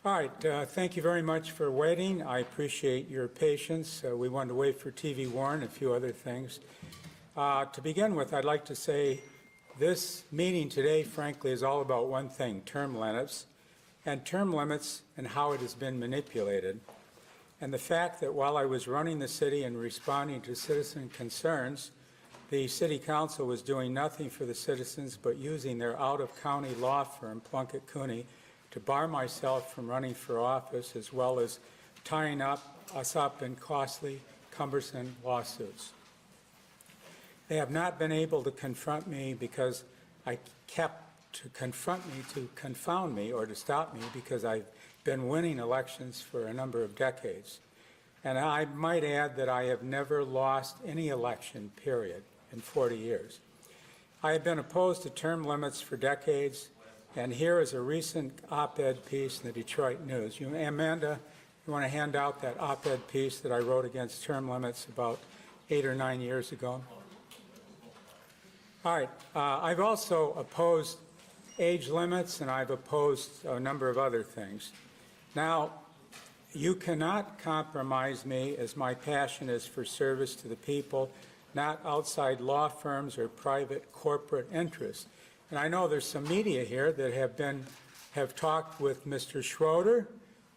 All right, thank you very much for waiting. I appreciate your patience. We wanted to wait for TV Warren and a few other things. To begin with, I'd like to say this meeting today, frankly, is all about one thing, term limits, and how it has been manipulated. And the fact that while I was running the city and responding to citizen concerns, the City Council was doing nothing for the citizens but using their out-of-county law firm, Plunkett Cooney, to bar myself from running for office, as well as tying us up in costly, cumbersome lawsuits. They have not been able to confront me because I kept to confront me to confound me or to stop me because I've been winning elections for a number of decades. And I might add that I have never lost any election, period, in 40 years. I have been opposed to term limits for decades. And here is a recent op-ed piece in the Detroit News. Amanda, you want to hand out that op-ed piece that I wrote against term limits about 8 or 9 years ago? All right. I've also opposed age limits, and I've opposed a number of other things. Now, you cannot compromise me, as my passion is for service to the people, not outside law firms or private corporate interests. And I know there's some media here that have talked with Mr. Schroeder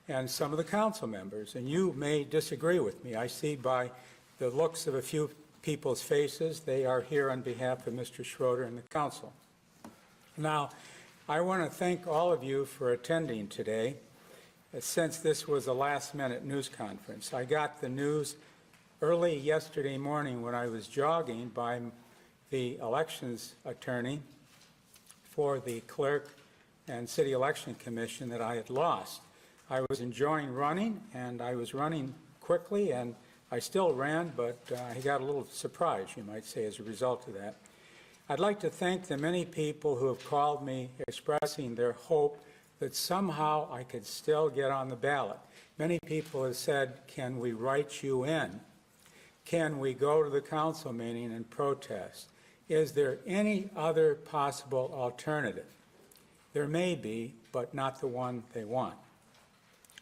and some of the council members, and you may disagree with me. I see by the looks of a few people's faces, they are here on behalf of Mr. Schroeder and the council. Now, I want to thank all of you for attending today, since this was a last-minute news conference. I got the news early yesterday morning when I was jogging by the elections attorney for the clerk and city election commission that I had lost. I was enjoying running, and I was running quickly, and I still ran, but I got a little surprised, you might say, as a result of that. I'd like to thank the many people who have called me expressing their hope that somehow I could still get on the ballot. Many people have said, can we write you in? Can we go to the council meeting and protest? Is there any other possible alternative? There may be, but not the one they want.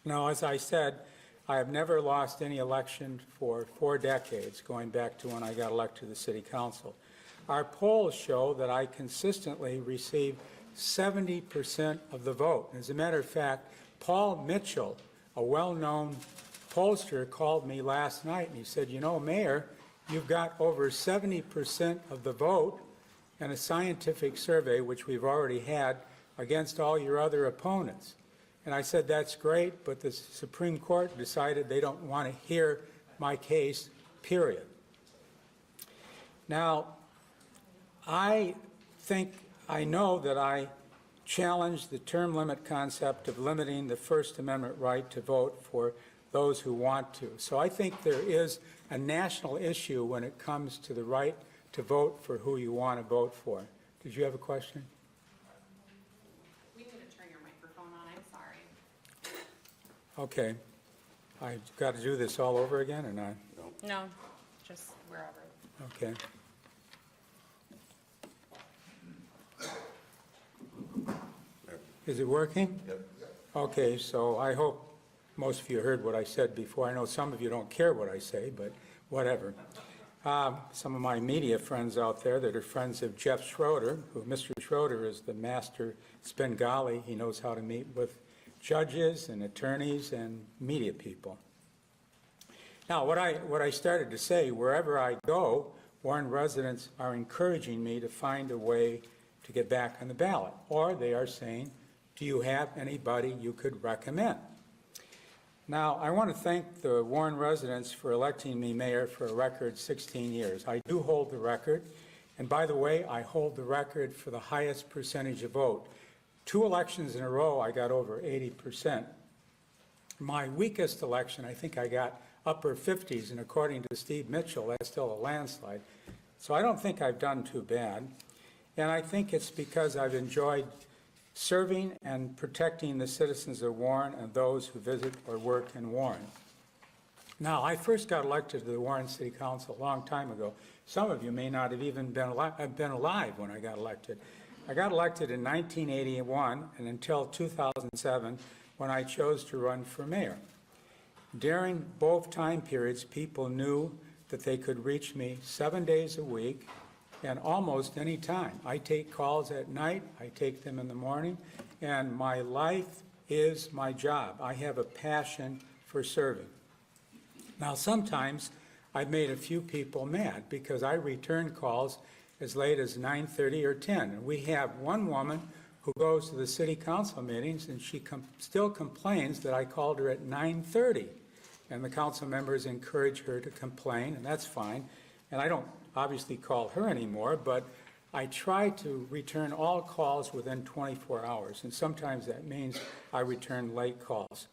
Now, as I said, I have never lost any election for 4 decades, going back to when I got elected to the City Council. Our polls show that I consistently receive 70% of the vote. As a matter of fact, Paul Mitchell, a well-known pollster, called me last night and he said, you know, Mayor, you've got over 70% of the vote in a scientific survey, which we've already had, against all your other opponents. And I said, that's great, but the Supreme Court decided they don't want to hear my case, period. Now, I know that I challenged the term limit concept of limiting the First Amendment right to vote for those who want to. So I think there is a national issue when it comes to the right to vote for who you want to vote for. Did you have a question? We need to turn your microphone on. I'm sorry. Okay. I've got to do this all over again or not? No, just wherever. Okay. Is it working? Yep. Okay, so I hope most of you heard what I said before. I know some of you don't care what I say, but whatever. Some of my media friends out there that are friends of Jeff Schroeder, who Mr. Schroeder is the master Spengali. He knows how to meet with judges and attorneys and media people. Now, what I started to say, wherever I go, Warren residents are encouraging me to find a way to get back on the ballot. Or they are saying, do you have anybody you could recommend? Now, I want to thank the Warren residents for electing me mayor for a record 16 years. I do hold the record. And by the way, I hold the record for the highest percentage of vote. 2 elections in a row, I got over 80%. My weakest election, I think I got upper 50s, and according to Steve Mitchell, that's still a landslide. So I don't think I've done too bad. And I think it's because I've enjoyed serving and protecting the citizens of Warren and those who visit or work in Warren. Now, I first got elected to the Warren City Council a long time ago. Some of you may not have even been alive when I got elected. I got elected in 1981, and until 2007, when I chose to run for mayor. During both time periods, people knew that they could reach me 7 days a week and almost any time. I take calls at night, I take them in the morning, and my life is my job. I have a passion for serving. Now, sometimes I've made a few people mad because I return calls as late as 9:30 or 10. And we have one woman who goes to the city council meetings, and she still complains that I called her at 9:30. And the council members encourage her to complain, and that's fine. And I don't obviously call her anymore, but I try to return all calls within 24 hours, and sometimes that means I return late calls.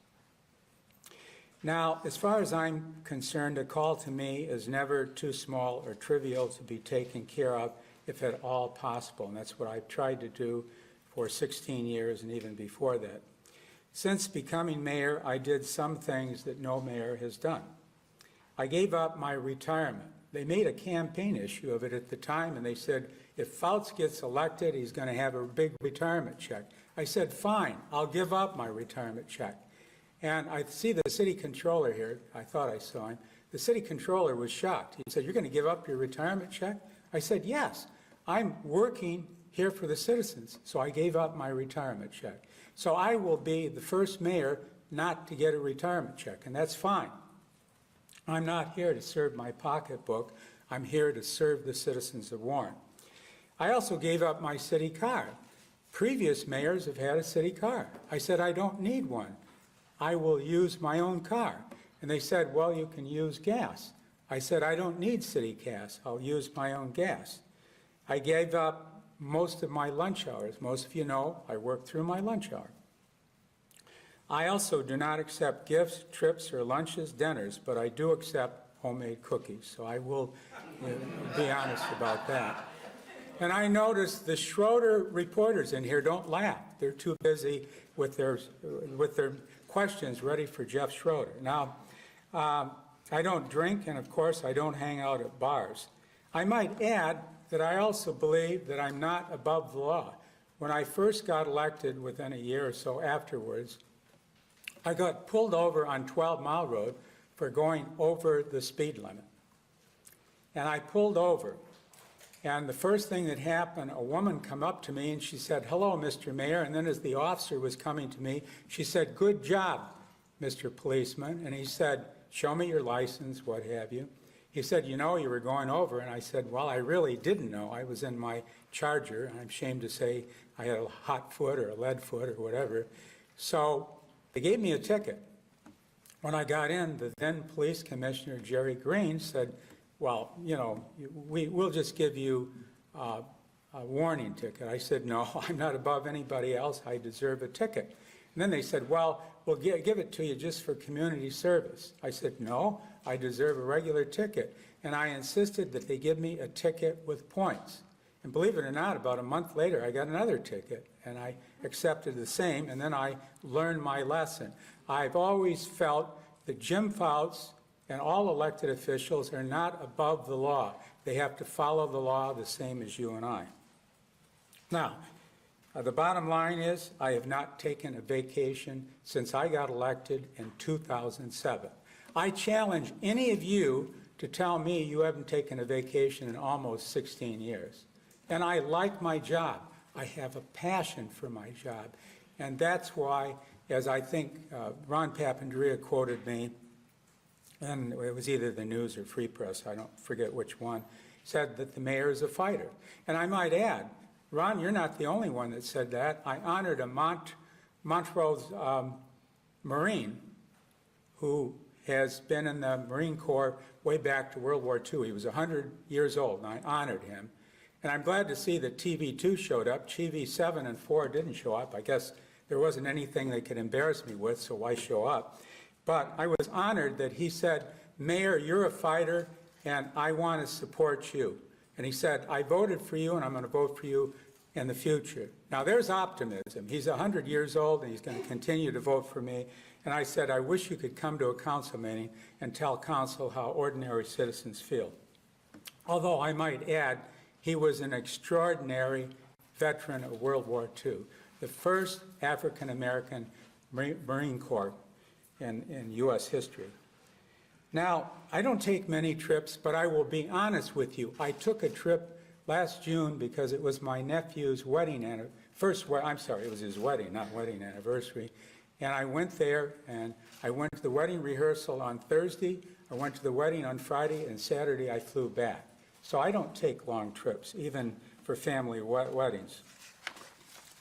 Now, as far as I'm concerned, a call to me is never too small or trivial to be taken care of, if at all possible, and that's what I've tried to do for 16 years and even before that. Since becoming mayor, I did some things that no mayor has done. I gave up my retirement. They made a campaign issue of it at the time, and they said, if Fouts gets elected, he's going to have a big retirement check. I said, fine, I'll give up my retirement check. And I see the city controller here. I thought I saw him. The city controller was shocked. He said, you're going to give up your retirement check? I said, yes, I'm working here for the citizens, so I gave up my retirement check. So I will be the first mayor not to get a retirement check, and that's fine. I'm not here to serve my pocketbook. I'm here to serve the citizens of Warren. I also gave up my city car. Previous mayors have had a city car. I said, I don't need one. I will use my own car. And they said, well, you can use gas. I said, I don't need city gas. I'll use my own gas. I gave up most of my lunch hours. Most of you know I work through my lunch hour. I also do not accept gifts, trips, or lunches, dinners, but I do accept homemade cookies. So I will be honest about that. And I noticed the Schroeder reporters in here don't laugh. They're too busy with their questions ready for Jeff Schroeder. Now, I don't drink, and of course, I don't hang out at bars. I might add that I also believe that I'm not above the law. When I first got elected, within a year or so afterwards, I got pulled over on 12 Mile Road for going over the speed limit. And I pulled over. And the first thing that happened, a woman come up to me and she said, hello, Mr. Mayor. And then as the officer was coming to me, she said, good job, Mr. Policeman. And he said, show me your license, what have you. He said, you know, you were going over. And I said, well, I really didn't know. I was in my Charger. I'm ashamed to say I had a hot foot or a lead foot or whatever. So they gave me a ticket. When I got in, the then police commissioner, Jerry Green, said, well, you know, we'll just give you a warning ticket. I said, no, I'm not above anybody else. I deserve a ticket. And then they said, well, we'll give it to you just for community service. I said, no, I deserve a regular ticket. And I insisted that they give me a ticket with points. And believe it or not, about a month later, I got another ticket, and I accepted the same, and then I learned my lesson. I've always felt that Jim Fouts and all elected officials are not above the law. They have to follow the law the same as you and I. Now, the bottom line is I have not taken a vacation since I got elected in 2007. I challenge any of you to tell me you haven't taken a vacation in almost 16 years. And I like my job. I have a passion for my job. And that's why, as I think Ron Papandrea quoted me, and it was either the News or Free Press, I don't forget which one, said that the mayor is a fighter. And I might add, Ron, you're not the only one that said that. I honored a Montrose Marine who has been in the Marine Corps way back to World War II. He was 100 years old, and I honored him. And I'm glad to see that TV2 showed up. TV7 and 4 didn't show up. I guess there wasn't anything they could embarrass me with, so why show up? But I was honored that he said, Mayor, you're a fighter, and I want to support you. And he said, I voted for you, and I'm going to vote for you in the future. Now, there's optimism. He's 100 years old, and he's going to continue to vote for me. And I said, I wish you could come to a council meeting and tell council how ordinary citizens feel. Although I might add, he was an extraordinary veteran of World War II, the first African-American Marine Corps in U.S. history. Now, I don't take many trips, but I will be honest with you. I took a trip last June because it was my nephew's wedding anniversary. It was his wedding, not wedding anniversary. And I went there, and I went to the wedding rehearsal on Thursday. I went to the wedding on Friday, and Saturday I flew back. So I don't take long trips, even for family weddings.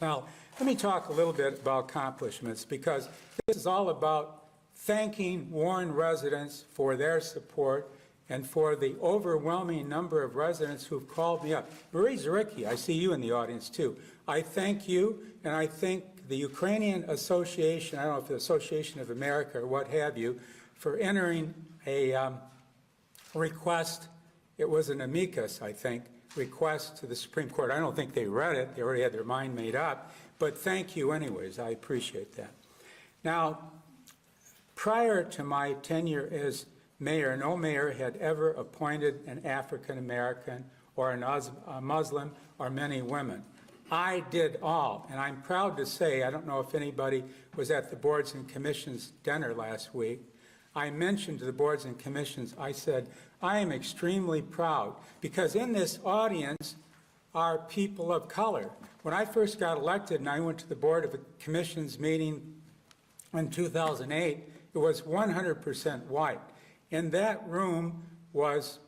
Now, let me talk a little bit about accomplishments, because this is all about thanking Warren residents for their support and for the overwhelming number of residents who've called me up. Marie Zaricki, I see you in the audience too. I thank you, and I thank the Ukrainian Association, I don't know if the Association of America or what have you, for entering a request. It was an amicus, I think, request to the Supreme Court. I don't think they read it. They already had their mind made up. But thank you anyways. I appreciate that. Now, prior to my tenure as mayor, no mayor had ever appointed an African American or a Muslim or many women. I did all, and I'm proud to say, I don't know if anybody was at the Boards and Commissions dinner last week. I mentioned to the Boards and Commissions, I said, I am extremely proud, because in this audience are people of color. When I first got elected and I went to the Board of Commissions meeting in 2008, it was 100% white. In that room was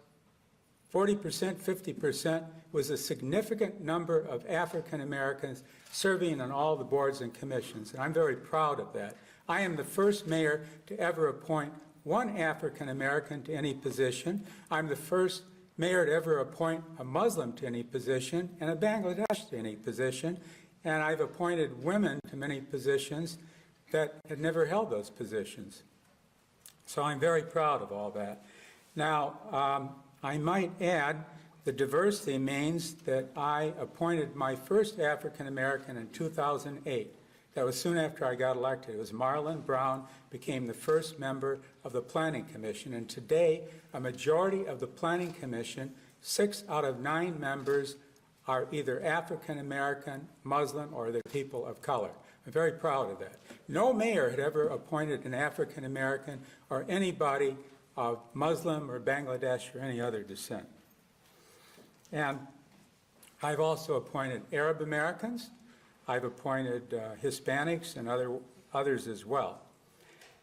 40%, 50% was a significant number of African Americans serving on all the boards and commissions, and I'm very proud of that. I am the first mayor to ever appoint one African American to any position. I'm the first mayor to ever appoint a Muslim to any position and a Bangladeshi to any position, and I've appointed women to many positions that had never held those positions. So I'm very proud of all that. Now, I might add, the diversity means that I appointed my first African American in 2008. That was soon after I got elected. It was Marlon Brown, became the first member of the Planning Commission. And today, a majority of the Planning Commission, 6 out of 9 members, are either African American, Muslim, or they're people of color. I'm very proud of that. No mayor had ever appointed an African American or anybody of Muslim or Bangladesh or any other descent. And I've also appointed Arab Americans. I've appointed Hispanics and others as well.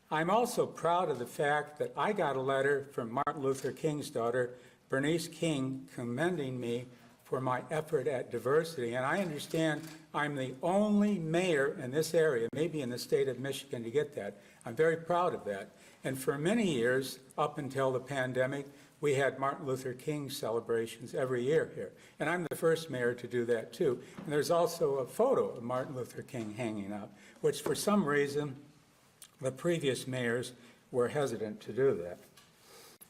I'm also proud of the fact that I got a letter from Martin Luther King's daughter, Bernice King, commending me for my effort at diversity. And I understand I'm the only mayor in this area, maybe in the state of Michigan, to get that. I'm very proud of that. And for many years, up until the pandemic, we had Martin Luther King celebrations every year here. And I'm the first mayor to do that too. And there's also a photo of Martin Luther King hanging up, which for some reason, the previous mayors were hesitant to do that.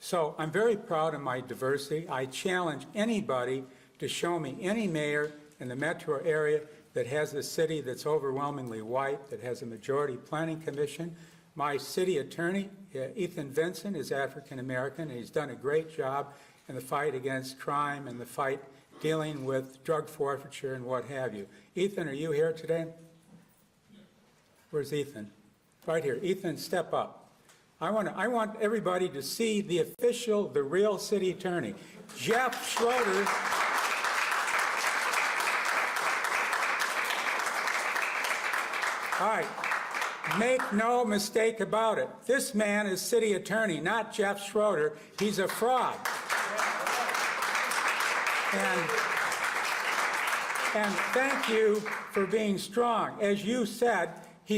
So I'm very proud of my diversity. I challenge anybody to show me any mayor in the metro area that has a city that's overwhelmingly white, that has a majority planning commission. My city attorney, Ethan Vincent, is African American, and he's done a great job in the fight against crime and the fight dealing with drug forfeiture and what have you. Ethan, are you here today? Where's Ethan? Right here. Ethan, step up. I want everybody to see the official, the real city attorney. Jeff Schroeder. All right. Make no mistake about it. This man is city attorney, not Jeff Schroeder. He's a fraud. And thank you for being strong. As you said, he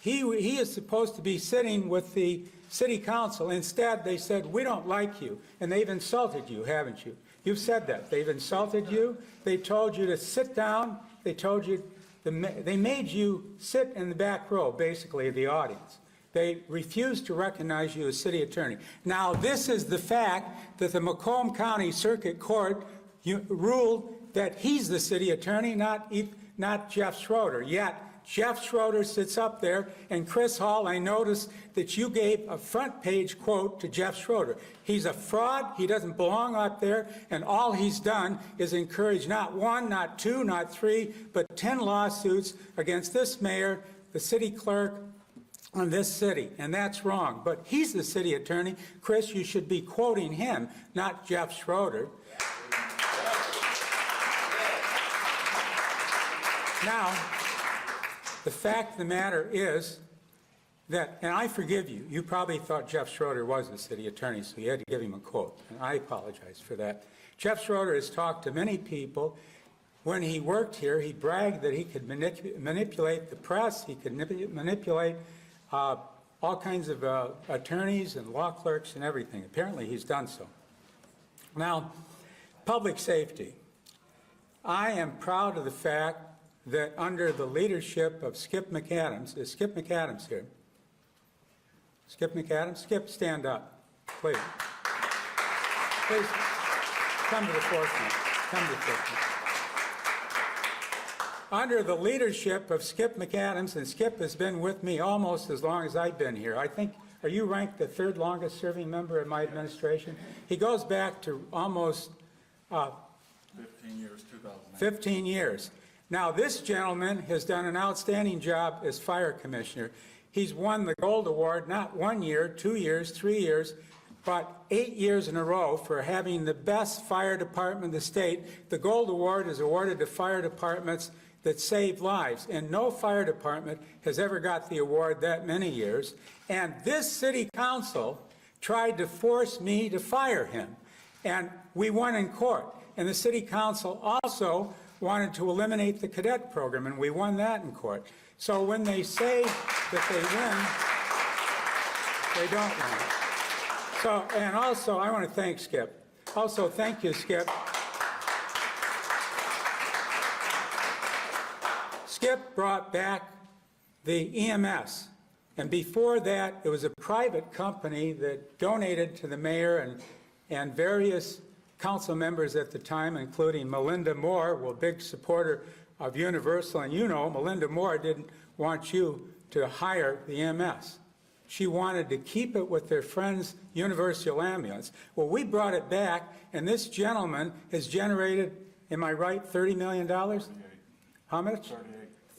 is supposed to be sitting with the city council. Instead, they said, we don't like you. And they've insulted you, haven't you? You've said that. They've insulted you. They told you to sit down. They told you, they made you sit in the back row, basically, of the audience. They refused to recognize you as city attorney. Now, this is the fact that the Macomb County Circuit Court ruled that he's the city attorney, not Jeff Schroeder. Yet, Jeff Schroeder sits up there, and Chris Hall, I noticed that you gave a front page quote to Jeff Schroeder. He's a fraud, he doesn't belong up there, and all he's done is encourage not 1, not 2, not 3, but 10 lawsuits against this mayor, the city clerk, on this city, and that's wrong. But he's the city attorney. Chris, you should be quoting him, not Jeff Schroeder. Now, the fact of the matter is that, and I forgive you, you probably thought Jeff Schroeder was the city attorney, so you had to give him a quote, and I apologize for that. Jeff Schroeder has talked to many people. When he worked here, he bragged that he could manipulate the press, he could manipulate all kinds of attorneys and law clerks and everything. Apparently, he's done so. Now, public safety. I am proud of the fact that under the leadership of Skip McAdams, is Skip McAdams here? Skip McAdams? Skip, stand up, please. Please, come to the forefront. Come to the forefront. Under the leadership of Skip McAdams, and Skip has been with me almost as long as I've been here. I think, are you ranked the third longest serving member in my administration? He goes back to almost 15 years, 2008. 15 years. Now, this gentleman has done an outstanding job as fire commissioner. He's won the Gold Award not 1 year, 2 years, 3 years, but 8 years in a row for having the best fire department in the state. The Gold Award is awarded to fire departments that save lives, and no fire department has ever got the award that many years. And this city council tried to force me to fire him, and we won in court. And the city council also wanted to eliminate the cadet program, and we won that in court. So when they say that they win, they don't win. So, and also, I want to thank Skip. Also, thank you, Skip. Skip brought back the EMS, and before that, it was a private company that donated to the mayor and various council members at the time, including Melinda Moore, a big supporter of Universal, and you know, Melinda Moore didn't want you to hire the EMS. She wanted to keep it with their friends, Universal Ambulance. Well, we brought it back, and this gentleman has generated, am I right, $30 million? 38. How much? 38.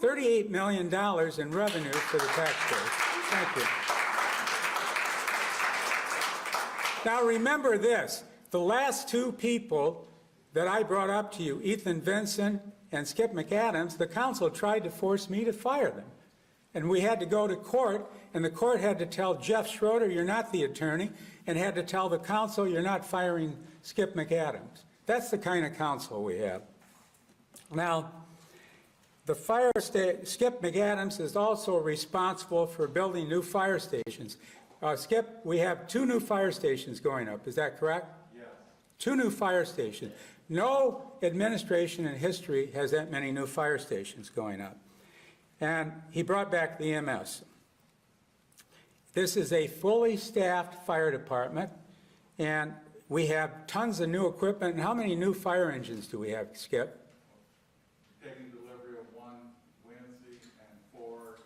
$38 million in revenue for the taxpayers. Thank you. Now remember this, the last two people that I brought up to you, Ethan Vincent and Skip McAdams, the council tried to force me to fire them. And we had to go to court, and the court had to tell Jeff Schroeder, you're not the attorney, and had to tell the council, you're not firing Skip McAdams. That's the kind of council we have. Now, the Skip McAdams is also responsible for building new fire stations. Skip, we have 2 new fire stations going up, is that correct? Yes. 2 new fire stations. No administration in history has that many new fire stations going up. And he brought back the EMS. This is a fully staffed fire department, and we have tons of new equipment. And how many new fire engines do we have, Skip? Taking delivery of 1 Wednesday, and 4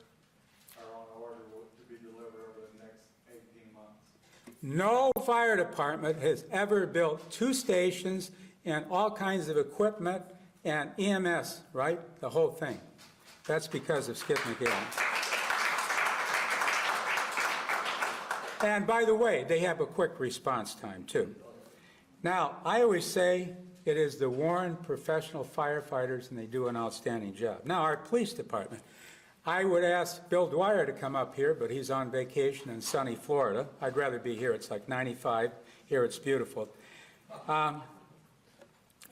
are on order to be delivered over the next 18 months. No fire department has ever built 2 stations and all kinds of equipment and EMS, right? The whole thing. That's because of Skip McAdams. And by the way, they have a quick response time, too. Now, I always say it is the Warren professional firefighters, and they do an outstanding job. Now, our police department. I would ask Bill Dwyer to come up here, but he's on vacation in sunny Florida. I'd rather be here. It's like 95. Here it's beautiful.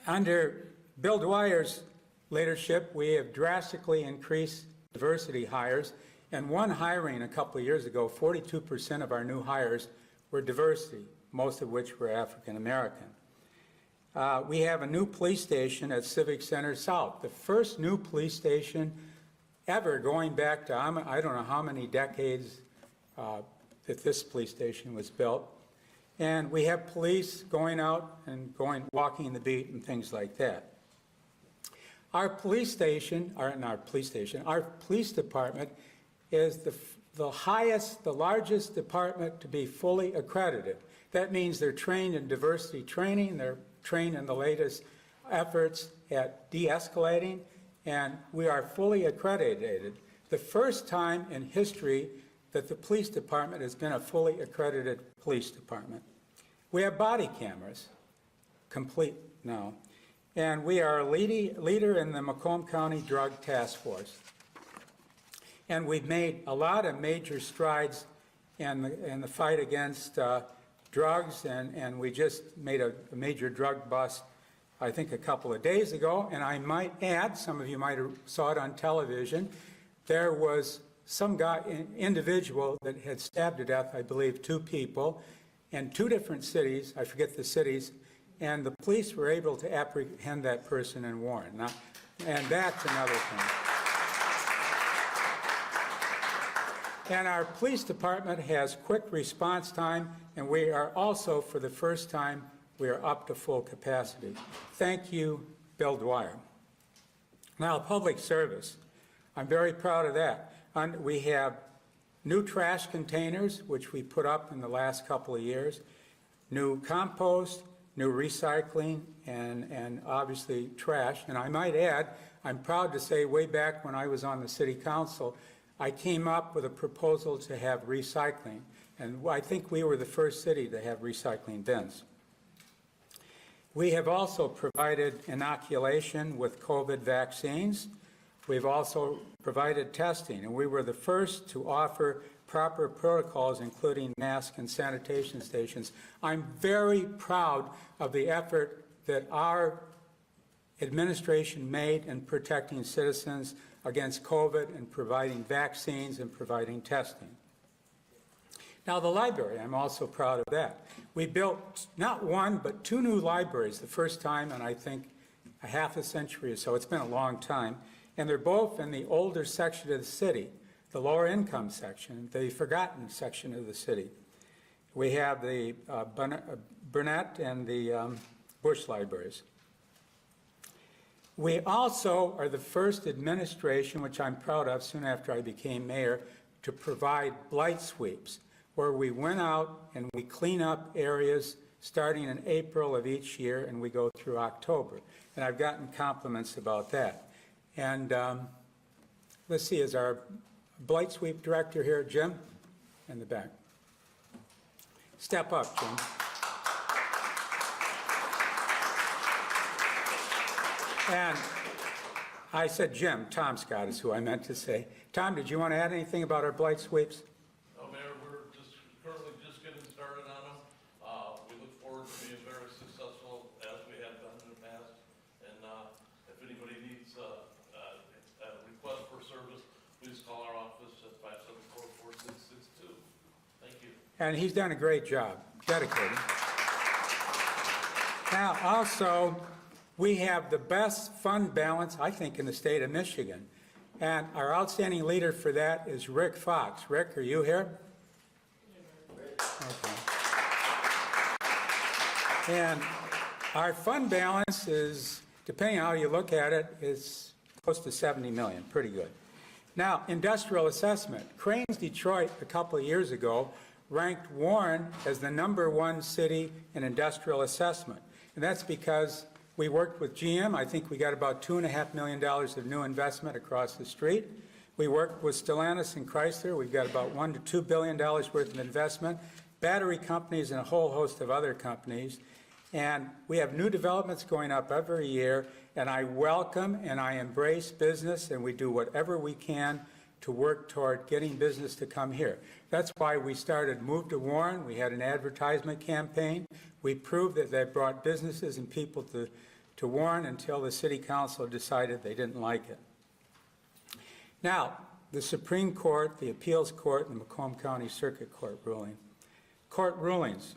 Under Bill Dwyer's leadership, we have drastically increased diversity hires, and one hiring a couple of years ago, 42% of our new hires were diversity, most of which were African American. We have a new police station at Civic Center South, the first new police station ever going back to, I don't know how many decades that this police station was built. And we have police going out and walking the beat and things like that. Our police station, our police department is the highest, the largest department to be fully accredited. That means they're trained in diversity training, they're trained in the latest efforts at de-escalating, and we are fully accredited. The first time in history that the police department has been a fully accredited police department. We have body cameras, complete now, and we are a leader in the Macomb County Drug Task Force. And we've made a lot of major strides in the fight against drugs, and we just made a major drug bust, I think, a couple of days ago. And I might add, some of you might have saw it on television, there was some individual that had stabbed to death, I believe, 2 people in 2 different cities, I forget the cities, and the police were able to apprehend that person in Warren. Now, and that's another thing. And our police department has quick response time, and we are also, for the first time, we are up to full capacity. Thank you, Bill Dwyer. Now, public service. I'm very proud of that. We have new trash containers, which we put up in the last couple of years, new compost, new recycling, and obviously trash. And I might add, I'm proud to say way back when I was on the city council, I came up with a proposal to have recycling, and I think we were the first city to have recycling bins. We have also provided inoculation with COVID vaccines. We've also provided testing, and we were the first to offer proper protocols, including mask and sanitation stations. I'm very proud of the effort that our administration made in protecting citizens against COVID and providing vaccines and providing testing. Now, the library, I'm also proud of that. We built not 1, but 2 new libraries, the first time in, I think, a half a century or so. It's been a long time. And they're both in the older section of the city, the lower income section, the forgotten section of the city. We have the Burnett and the Bush libraries. We also are the first administration, which I'm proud of soon after I became mayor, to provide blight sweeps, where we went out and we clean up areas starting in April of each year, and we go through October. And I've gotten compliments about that. And let's see, is our blight sweep director here, Jim, in the back? Step up, Jim. And I said Jim. Tom Scott is who I meant to say. Tom, did you want to add anything about our blight sweeps? No, Mayor, we're currently just getting started on them. We look forward to being very successful as we have done in the past. And if anybody needs a request for service, please call our office at 574-4662. Thank you. And he's done a great job, dedicated. Now, also, we have the best fund balance, I think, in the state of Michigan. And our outstanding leader for that is Rick Fox. Rick, are you here? Okay. And our fund balance is, depending on how you look at it, is close to 70 million, pretty good. Now, industrial assessment. Cranes Detroit, a couple of years ago, ranked Warren as the #1 city in industrial assessment. And that's because we worked with GM. I think we got about $2.5 million of new investment across the street. We worked with Stellantis and Chrysler. We've got about $1 to $2 billion worth of investment, battery companies, and a whole host of other companies. And we have new developments going up every year, and I welcome and I embrace business, and we do whatever we can to work toward getting business to come here. That's why we started Move to Warren. We had an advertisement campaign. We proved that they brought businesses and people to Warren until the city council decided they didn't like it. Now, the Supreme Court, the Appeals Court, and the Macomb County Circuit Court ruling. Court rulings.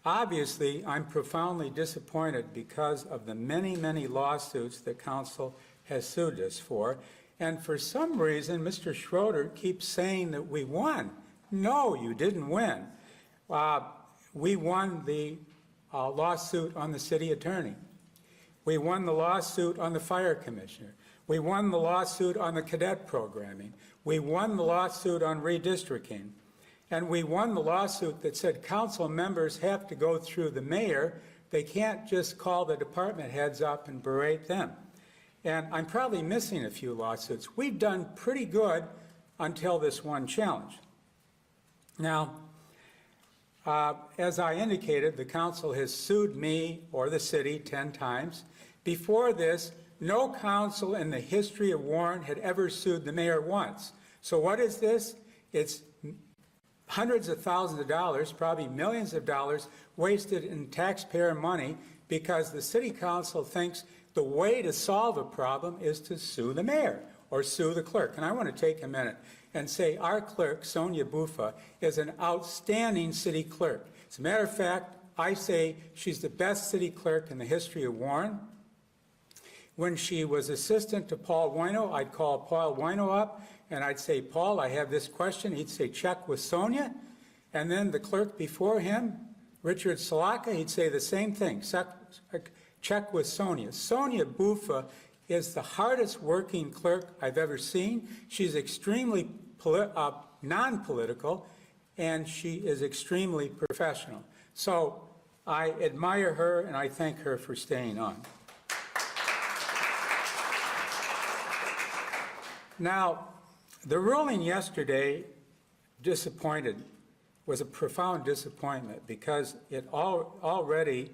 Obviously, I'm profoundly disappointed because of the many, many lawsuits that council has sued us for. And for some reason, Mr. Schroeder keeps saying that we won. No, you didn't win. We won the lawsuit on the city attorney. We won the lawsuit on the fire commissioner. We won the lawsuit on the cadet programming. We won the lawsuit on redistricting. And we won the lawsuit that said council members have to go through the mayor. They can't just call the department heads up and berate them. And I'm probably missing a few lawsuits. We've done pretty good until this one challenge. Now, as I indicated, the council has sued me or the city 10 times. Before this, no council in the history of Warren had ever sued the mayor once. So what is this? It's hundreds of thousands of dollars, probably millions of dollars, wasted in taxpayer money because the city council thinks the way to solve a problem is to sue the mayor or sue the clerk. And I want to take a minute and say our clerk, Sonia Buffa, is an outstanding city clerk. As a matter of fact, I say she's the best city clerk in the history of Warren. When she was assistant to Paul Bueno, I'd call Paul Bueno up and I'd say, Paul, I have this question. He'd say, check with Sonia. And then the clerk before him, Richard Salaka, he'd say the same thing, check with Sonia. Sonia Buffa is the hardest working clerk I've ever seen. She's extremely non-political, and she is extremely professional. So I admire her, and I thank her for staying on. Now, the ruling yesterday was a profound disappointment because it already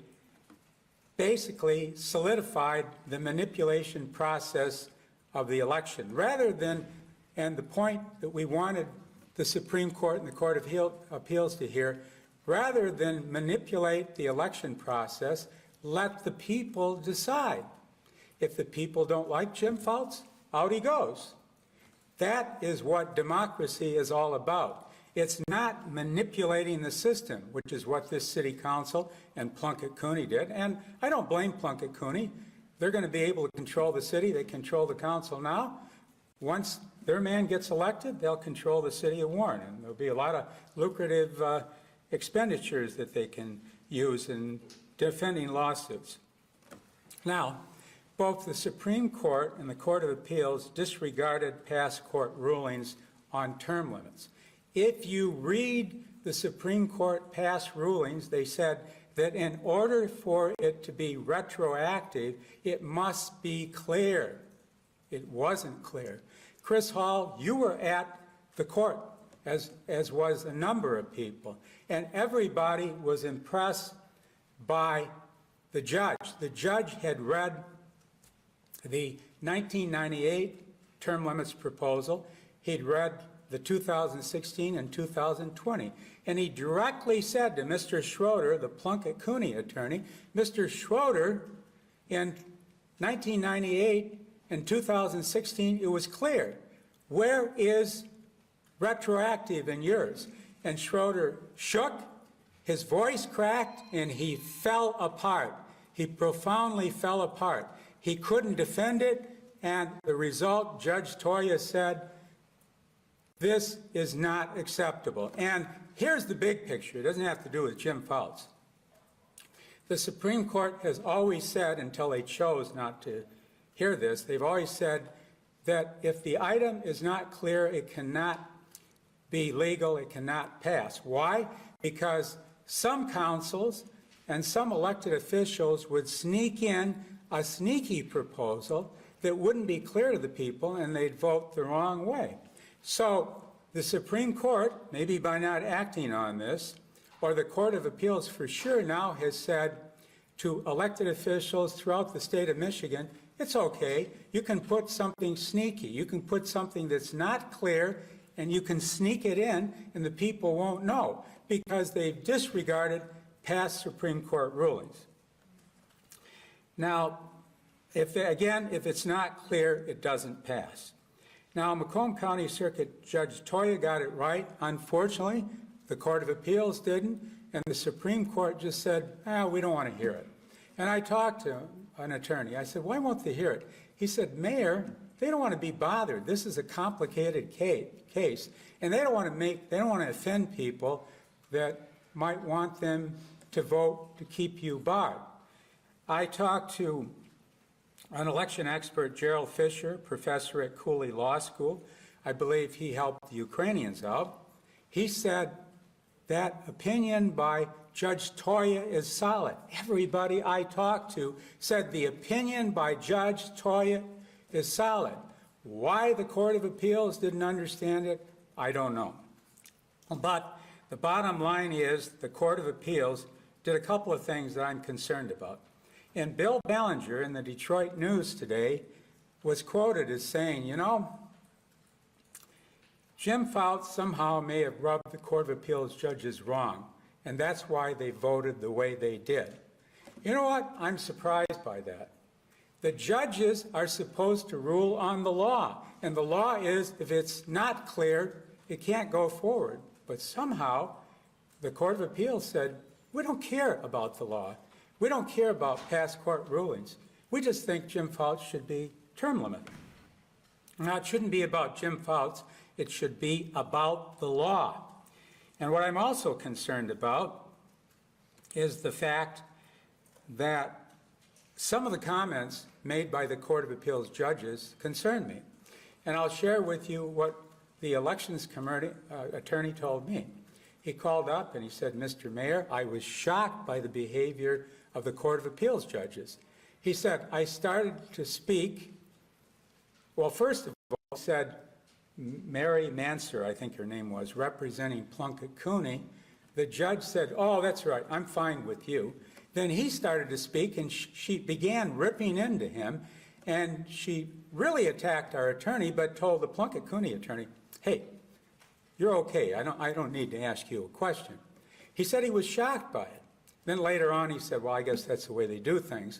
basically solidified the manipulation process of the election. Rather than, and the point that we wanted the Supreme Court and the Court of Appeals to hear, rather than manipulate the election process, let the people decide. If the people don't like Jim Fultz, out he goes. That is what democracy is all about. It's not manipulating the system, which is what this city council and Plunkett Cooney did. And I don't blame Plunkett Cooney. They're going to be able to control the city. They control the council now. Once their man gets elected, they'll control the city of Warren. And there'll be a lot of lucrative expenditures that they can use in defending lawsuits. Now, both the Supreme Court and the Court of Appeals disregarded past court rulings on term limits. If you read the Supreme Court past rulings, they said that in order for it to be retroactive, it must be clear. It wasn't clear. Chris Hall, you were at the court, as was a number of people, and everybody was impressed by the judge. The judge had read the 1998 term limits proposal. He'd read the 2016 and 2020. And he directly said to Mr. Schroeder, the Plunkett Cooney attorney, Mr. Schroeder, in 1998 and 2016, it was clear. Where is retroactive in yours? And Schroeder shook, his voice cracked, and he fell apart. He profoundly fell apart. He couldn't defend it, and the result, Judge Toya said, this is not acceptable. And here's the big picture. It doesn't have to do with Jim Fultz. The Supreme Court has always said, until they chose not to hear this, they've always said that if the item is not clear, it cannot be legal, it cannot pass. Why? Because some councils and some elected officials would sneak in a sneaky proposal that wouldn't be clear to the people, and they'd vote the wrong way. So the Supreme Court, maybe by not acting on this, or the Court of Appeals for sure now has said to elected officials throughout the state of Michigan, it's okay, you can put something sneaky, you can put something that's not clear, and you can sneak it in, and the people won't know, because they've disregarded past Supreme Court rulings. Now, if it's not clear, it doesn't pass. Now, Macomb County Circuit Judge Toya got it right. Unfortunately, the Court of Appeals didn't, and the Supreme Court just said, we don't want to hear it. And I talked to an attorney. I said, why won't they hear it? He said, Mayor, they don't want to be bothered. This is a complicated case, and they don't want to offend people that might want them to vote to keep you barred. I talked to an election expert, Gerald Fisher, professor at Cooley Law School. I believe he helped the Ukrainians out. He said that opinion by Judge Toya is solid. Everybody I talked to said the opinion by Judge Toya is solid. Why the Court of Appeals didn't understand it, I don't know. But The bottom line is the Court of Appeals did a couple of things that I'm concerned about. And Bill Ballinger in the Detroit News today was quoted as saying, you know, Jim Fouts somehow may have rubbed the Court of Appeals judges wrong, and that's why they voted the way they did. You know what? I'm surprised by that. The judges are supposed to rule on the law, and the law is if it's not clear, it can't go forward. But somehow, the Court of Appeals said, we don't care about the law. We don't care about past court rulings. We just think Jim Fouts should be term limited. Now, it shouldn't be about Jim Fouts. It should be about the law. And what I'm also concerned about is the fact that some of the comments made by the Court of Appeals judges concern me. And I'll share with you what the elections attorney told me. He called up and he said, Mr. Mayor, I was shocked by the behavior of the Court of Appeals judges. He said, I started to speak. Well, first of all, he said, Mary Manser, I think her name was, representing Plunkett Cooney, the judge said, oh, that's right, I'm fine with you. Then he started to speak, and she began ripping into him, and she really attacked our attorney, but told the Plunkett Cooney attorney, hey, you're okay, I don't need to ask you a question. He said he was shocked by it. Then later on he said, well, I guess that's the way they do things.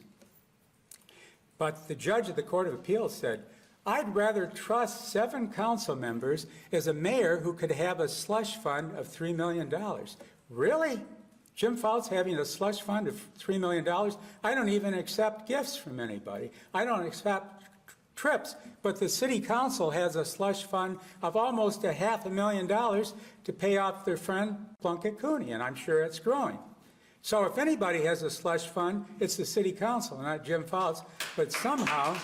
But the judge of the Court of Appeals said, I'd rather trust 7 council members as a mayor who could have a slush fund of $3 million. Really? Jim Fouts having a slush fund of $3 million? I don't even accept gifts from anybody. I don't accept trips. But the city council has a slush fund of almost $500,000 to pay off their friend Plunkett Cooney, and I'm sure it's growing. So if anybody has a slush fund, it's the city council, not Jim Fouts. But somehow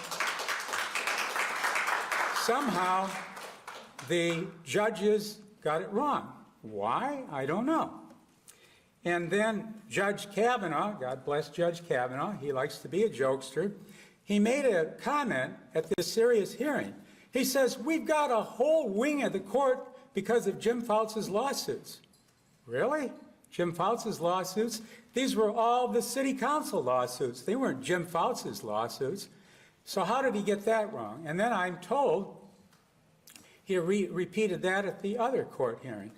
the judges got it wrong. Why? I don't know. And then Judge Kavanaugh, God bless Judge Kavanaugh, he likes to be a jokester, he made a comment at this serious hearing. He says, we've got a whole wing of the court because of Jim Fouts' lawsuits. Really? Jim Fouts' lawsuits? These were all the city council lawsuits. They weren't Jim Fouts' lawsuits. So how did he get that wrong? And then I'm told he repeated that at the other court hearing.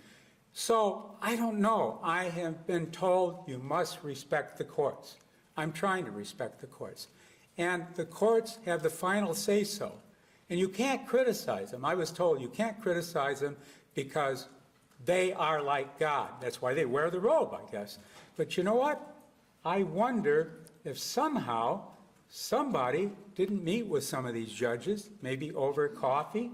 So I don't know. I have been told you must respect the courts. I'm trying to respect the courts. And the courts have the final say-so. And you can't criticize them. I was told you can't criticize them because they are like God. That's why they wear the robe, I guess. But you know what? I wonder if somehow somebody didn't meet with some of these judges, maybe over coffee,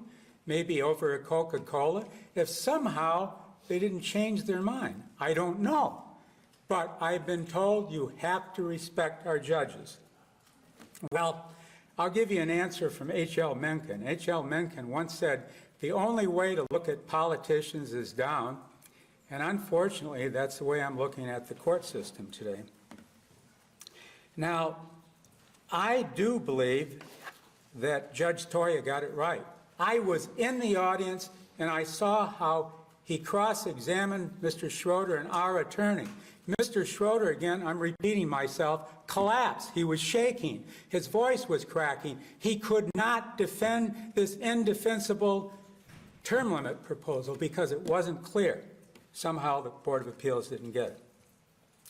maybe over a Coca-Cola, if somehow they didn't change their mind. I don't know. But I've been told you have to respect our judges. Well, I'll give you an answer from H.L. Mencken. H.L. Mencken once said, the only way to look at politicians is down, and unfortunately, that's the way I'm looking at the court system today. Now, I do believe that Judge Toya got it right. I was in the audience, and I saw how he cross-examined Mr. Schroeder and our attorney. Mr. Schroeder, again, I'm repeating myself, collapsed. He was shaking. His voice was cracking. He could not defend this indefensible term limit proposal because it wasn't clear. Somehow the Board of Appeals didn't get it.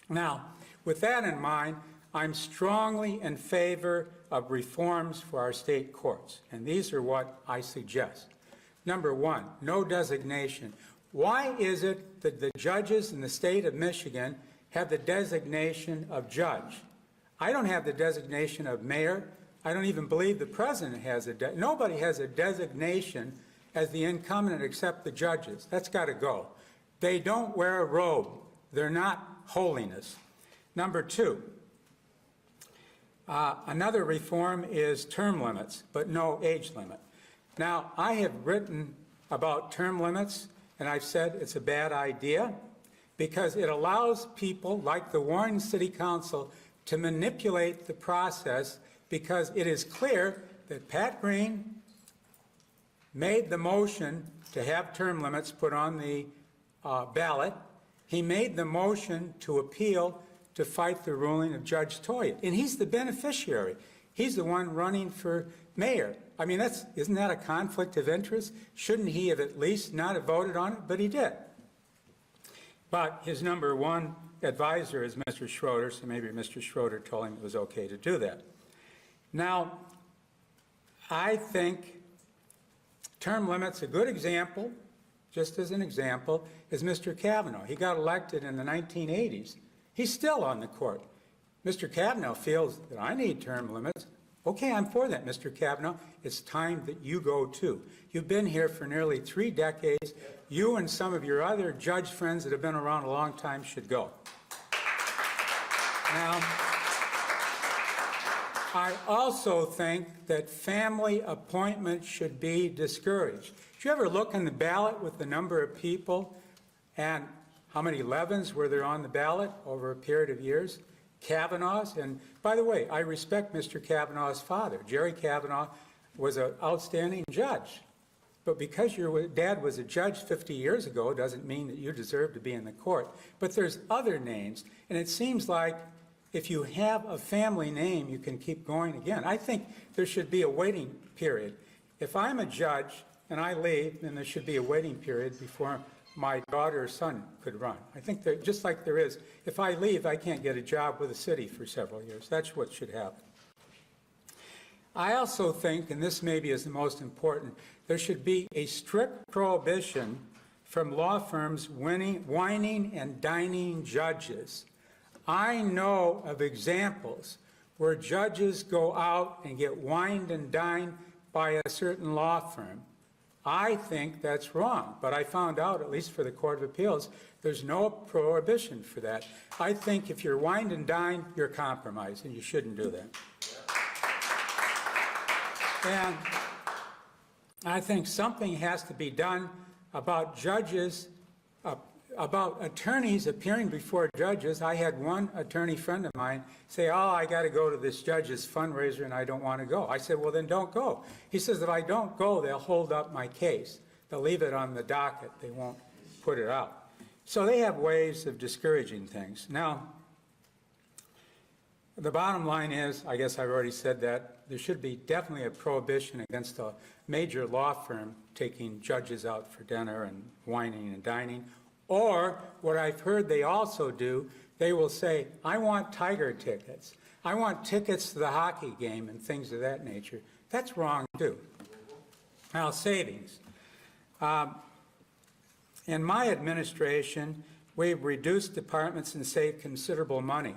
Now, with that in mind, I'm strongly in favor of reforms for our state courts, and these are what I suggest. Number one, no designation. Why is it that the judges in the state of Michigan have the designation of judge? I don't have the designation of mayor. I don't even believe the president has nobody has a designation as the incumbent except the judges. That's got to go. They don't wear a robe. They're not holiness. Number two, another reform is term limits, but no age limit. Now, I have written about term limits, and I've said it's a bad idea because it allows people like the Warren City Council to manipulate the process because it is clear that Pat Green made the motion to have term limits put on the ballot, He made the motion to appeal to fight the ruling of Judge Toya, and he's the beneficiary. He's the one running for mayor. I mean, isn't that a conflict of interest? Shouldn't he have at least not have voted on it? But he did. But his number one advisor is Mr. Schroeder, so maybe Mr. Schroeder told him it was okay to do that. Now, I think term limits, a good example, just as an example, is Mr. Kavanaugh. He got elected in the 1980s. He's still on the court. Mr. Kavanaugh feels that I need term limits. Okay, I'm for that, Mr. Kavanaugh. It's time that you go too. You've been here for nearly 3 decades. You and some of your other judge friends that have been around a long time should go. Now, I also think that family appointments should be discouraged. Did you ever look in the ballot with the number of people and how many Levins were there on the ballot over a period of years? Kavanaughs. And by the way, I respect Mr. Kavanaugh's father. Jerry Kavanaugh was an outstanding judge. But because your dad was a judge 50 years ago doesn't mean that you deserve to be in the court. But there's other names, and it seems like if you have a family name, you can keep going again. I think there should be a waiting period. If I'm a judge and I leave, then there should be a waiting period before my daughter or son could run. I think that just like there is, if I leave, I can't get a job with the city for several years. That's what should happen. I also think, and this maybe is the most important, there should be a strict prohibition from law firms whining and dining judges. I know of examples where judges go out and get wined and dined by a certain law firm. I think that's wrong, but I found out, at least for the Court of Appeals, there's no prohibition for that. I think if you're wined and dined, you're compromised, and you shouldn't do that. And I think something has to be done about judges, about attorneys appearing before judges. I had one attorney friend of mine say, oh, I got to go to this judge's fundraiser and I don't want to go. I said, well, then don't go. He says, if I don't go, they'll hold up my case. They'll leave it on the docket. They won't put it out. So they have ways of discouraging things. Now, the bottom line is, I guess I've already said that, there should be definitely a prohibition against a major law firm taking judges out for dinner and whining and dining. Or what I've heard they also do, they will say, I want Tiger tickets. I want tickets to the hockey game and things of that nature. That's wrong too. Now, savings. In my administration, we've reduced departments and saved considerable money.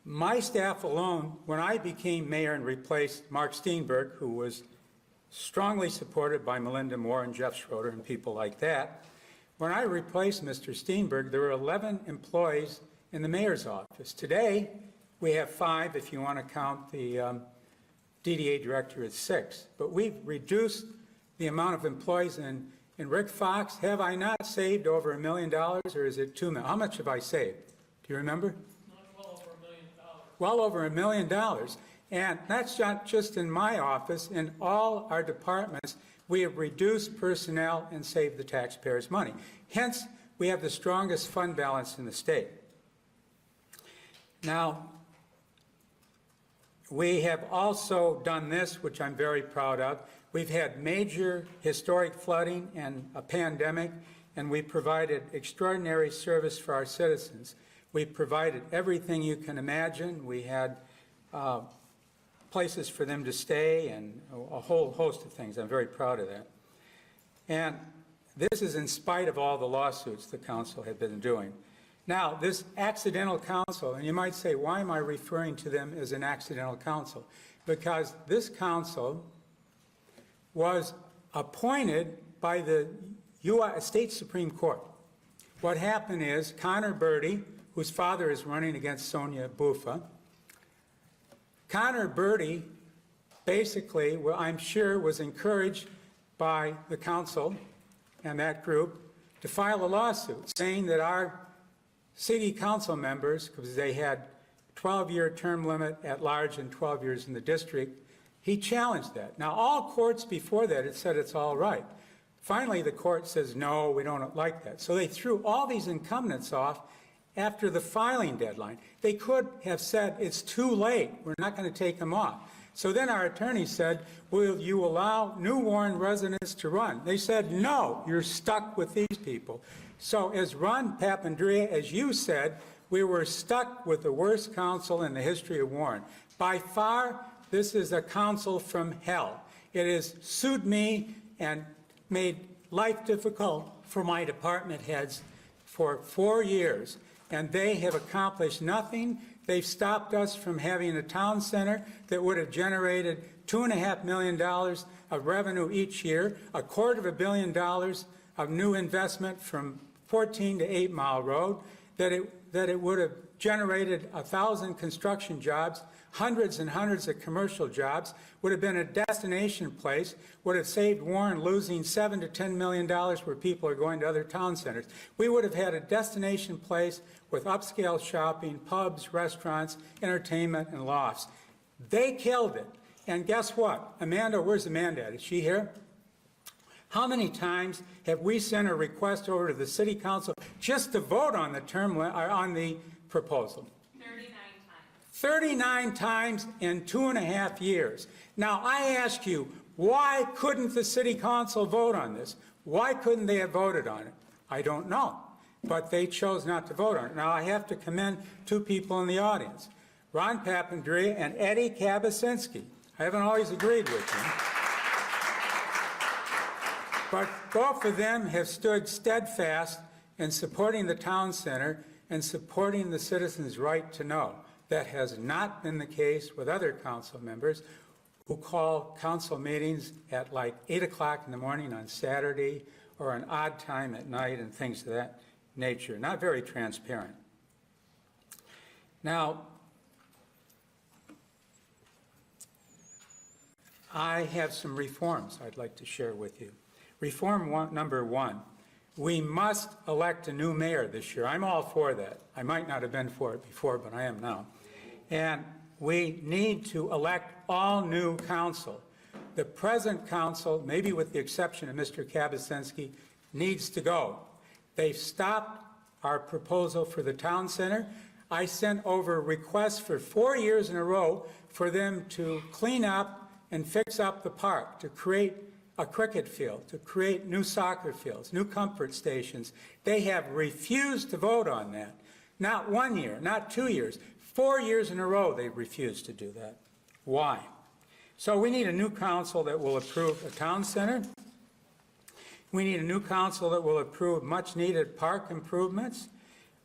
My staff alone, when I became mayor and replaced Mark Steenberg, who was strongly supported by Melinda Moore and Jeff Schroeder and people like that, when I replaced Mr. Steenberg, there were 11 employees in the mayor's office. Today, we have 5, if you want to count the DDA director at 6. But we've reduced the amount of employees. And Rick Fox, have I not saved over $1 million, or is it $2 million? How much have I saved? Do you remember? Well over $1 million. Well over $1 million. And that's not just in my office. In all our departments, we have reduced personnel and saved the taxpayers' money. Hence, we have the strongest fund balance in the state. Now, we have also done this, which I'm very proud of. We've had major historic flooding and a pandemic, and we provided extraordinary service for our citizens. We provided everything you can imagine. We had places for them to stay and a whole host of things. I'm very proud of that. And this is in spite of all the lawsuits the council had been doing. Now, this accidental council, and you might say, why am I referring to them as an accidental council? Because this council was appointed by the U.S. State Supreme Court. What happened is Connor Birdie, whose father is running against Sonia Buffa, Connor Birdie basically, well, I'm sure, was encouraged by the council and that group to file a lawsuit saying that our city council members, because they had 12-year term limit at large and 12 years in the district, he challenged that. Now, all courts before that had said it's all right. Finally, the court says, no, we don't like that. So they threw all these incumbents off after the filing deadline. They could have said, it's too late, we're not going to take them off. So then our attorney said, will you allow new Warren residents to run? They said, no, you're stuck with these people. So as Ron Papandrea, as you said, we were stuck with the worst council in the history of Warren. By far, this is a council from hell. It has sued me and made life difficult for my department heads for 4 years, and they have accomplished nothing. They've stopped us from having a town center that would have generated $2.5 million of revenue each year, $250 million of new investment from 14 to 8 Mile Road, that it would have generated 1,000 construction jobs, hundreds and hundreds of commercial jobs, would have been a destination place, would have saved Warren losing $7 to $10 million where people are going to other town centers. We would have had a destination place with upscale shopping, pubs, restaurants, entertainment, and lofts. They killed it. And guess what? Amanda, where's Amanda at? Is she here? How many times have we sent a request over to the city council just to vote on the on the proposal? 39 times. 39 times in 2.5 years. Now, I ask you, why couldn't the city council vote on this? Why couldn't they have voted on it? I don't know, but they chose not to vote on it. Now, I have to commend two people in the audience, Ron Papandrea and Eddie Kabasinski. I haven't always agreed with them, but both of them have stood steadfast in supporting the town center and supporting the citizens' right to know. That has not been the case with other council members who call council meetings at like 8 o'clock in the morning on Saturday or an odd time at night and things of that nature. Not very transparent. Now, I have some reforms I'd like to share with you. Reform number one, we must elect a new mayor this year. I'm all for that. I might not have been for it before, but I am now. And we need to elect all new council. The present council, maybe with the exception of Mr. Kabasinski, needs to go. They've stopped our proposal for the town center. I sent over requests for 4 years in a row for them to clean up and fix up the park, to create a cricket field, to create new soccer fields, new comfort stations. They have refused to vote on that. Not 1 year, not 2 years. 4 years in a row they've refused to do that. Why? So we need a new council that will approve a town center. We need a new council that will approve much-needed park improvements.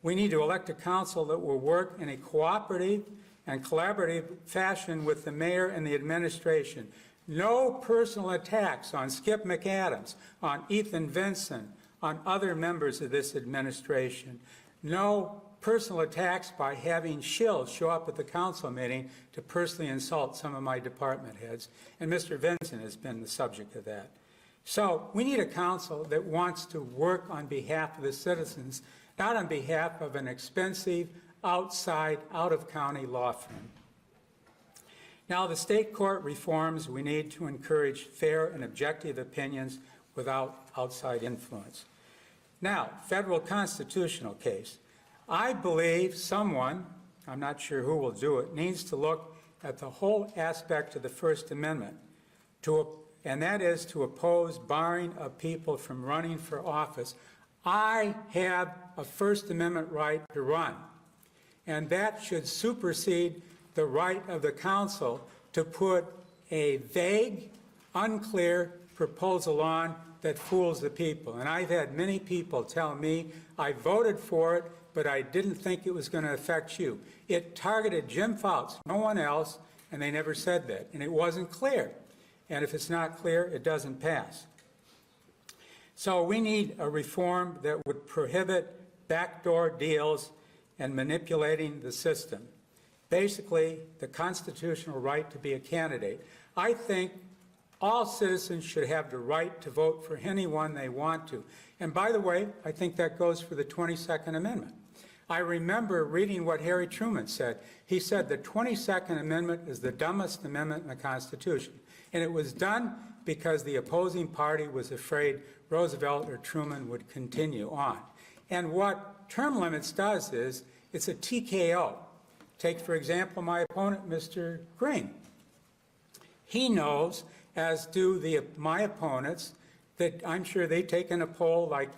We need to elect a council that will work in a cooperative and collaborative fashion with the mayor and the administration. No personal attacks on Skip McAdams, on Ethan Vinson, on other members of this administration. No personal attacks by having shills show up at the council meeting to personally insult some of my department heads. And Mr. Vinson has been the subject of that. So we need a council that wants to work on behalf of the citizens, not on behalf of an expensive, outside, out-of-county law firm. Now, the state court reforms, we need to encourage fair and objective opinions without outside influence. Now, federal constitutional case. I believe someone, I'm not sure who will do it, needs to look at the whole aspect of the First Amendment, and that is to oppose barring of people from running for office. I have a First Amendment right to run, and that should supersede the right of the council to put a vague, unclear proposal on that fools the people. And I've had many people tell me, I voted for it, but I didn't think it was going to affect you. It targeted Jim Fouts, no one else, and they never said that. And it wasn't clear. And if it's not clear, it doesn't pass. So we need a reform that would prohibit backdoor deals and manipulating the system. Basically, the constitutional right to be a candidate. I think all citizens should have the right to vote for anyone they want to. And by the way, I think that goes for the 22nd Amendment. I remember reading what Harry Truman said. He said the 22nd Amendment is the dumbest amendment in the Constitution. And it was done because the opposing party was afraid Roosevelt or Truman would continue on. And what term limits does is it's a TKO. Take, for example, my opponent, Mr. Green. He knows, as do my opponents, that I'm sure they've taken a poll like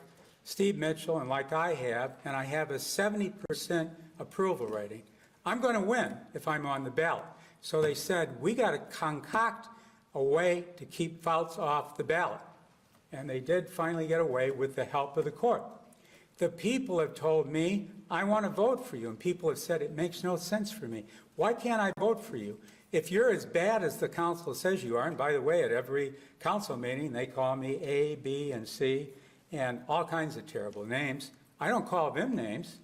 Steve Mitchell and like I have, and I have a 70% approval rating. I'm going to win if I'm on the ballot. So they said, we got to concoct a way to keep Fouts off the ballot. And they did finally get away with the help of the court. The people have told me, I want to vote for you. And people have said, it makes no sense for me. Why can't I vote for you? If you're as bad as the council says you are, and by the way, at every council meeting, they call me A, B, and C, and all kinds of terrible names. I don't call them names.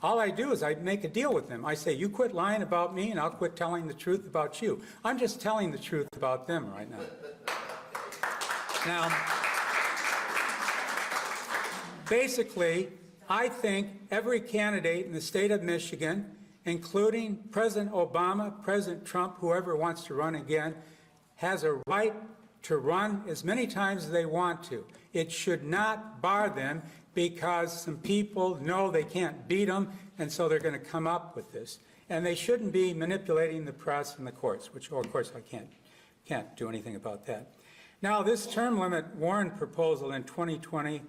All I do is I make a deal with them. I say, you quit lying about me, and I'll quit telling the truth about you. I'm just telling the truth about them right now. Now, basically, I think every candidate in the state of Michigan, including President Obama, President Trump, whoever wants to run again, has a right to run as many times as they want to. It should not bar them because some people know they can't beat them, and so they're going to come up with this. And they shouldn't be manipulating the press and the courts, which, of course, I can't do anything about that. Now, this term limit Warren proposal in 2020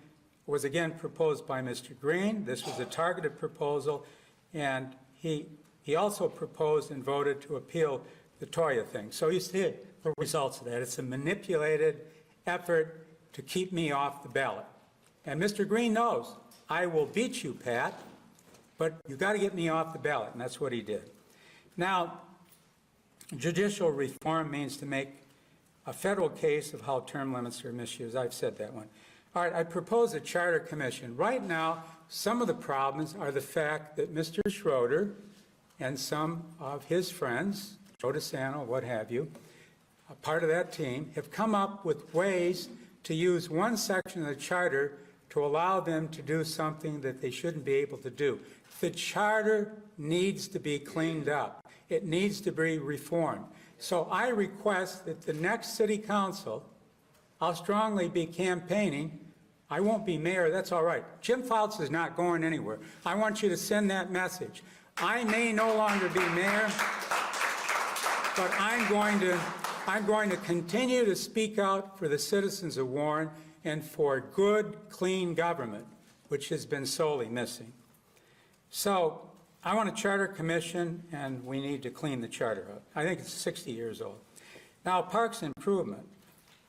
was again proposed by Mr. Green. This was a targeted proposal, and he also proposed and voted to appeal the Toya thing. So you see the results of that. It's a manipulated effort to keep me off the ballot. And Mr. Green knows, I will beat you, Pat, but you got to get me off the ballot, and that's what he did. Now, judicial reform means to make a federal case of how term limits are misused. I've said that one. All right, I propose a charter commission. Right now, some of the problems are the fact that Mr. Schroeder and some of his friends, Joe DeSanto, what have you, a part of that team, have come up with ways to use one section of the charter to allow them to do something that they shouldn't be able to do. The charter needs to be cleaned up. It needs to be reformed. So I request that the next city council, I'll strongly be campaigning. I won't be mayor, that's all right. Jim Fouts is not going anywhere. I want you to send that message. I may no longer be mayor, but I'm going to continue to speak out for the citizens of Warren and for good, clean government, which has been sorely missing. So I want a charter commission, and we need to clean the charter up. I think it's 60 years old. Now, parks improvement.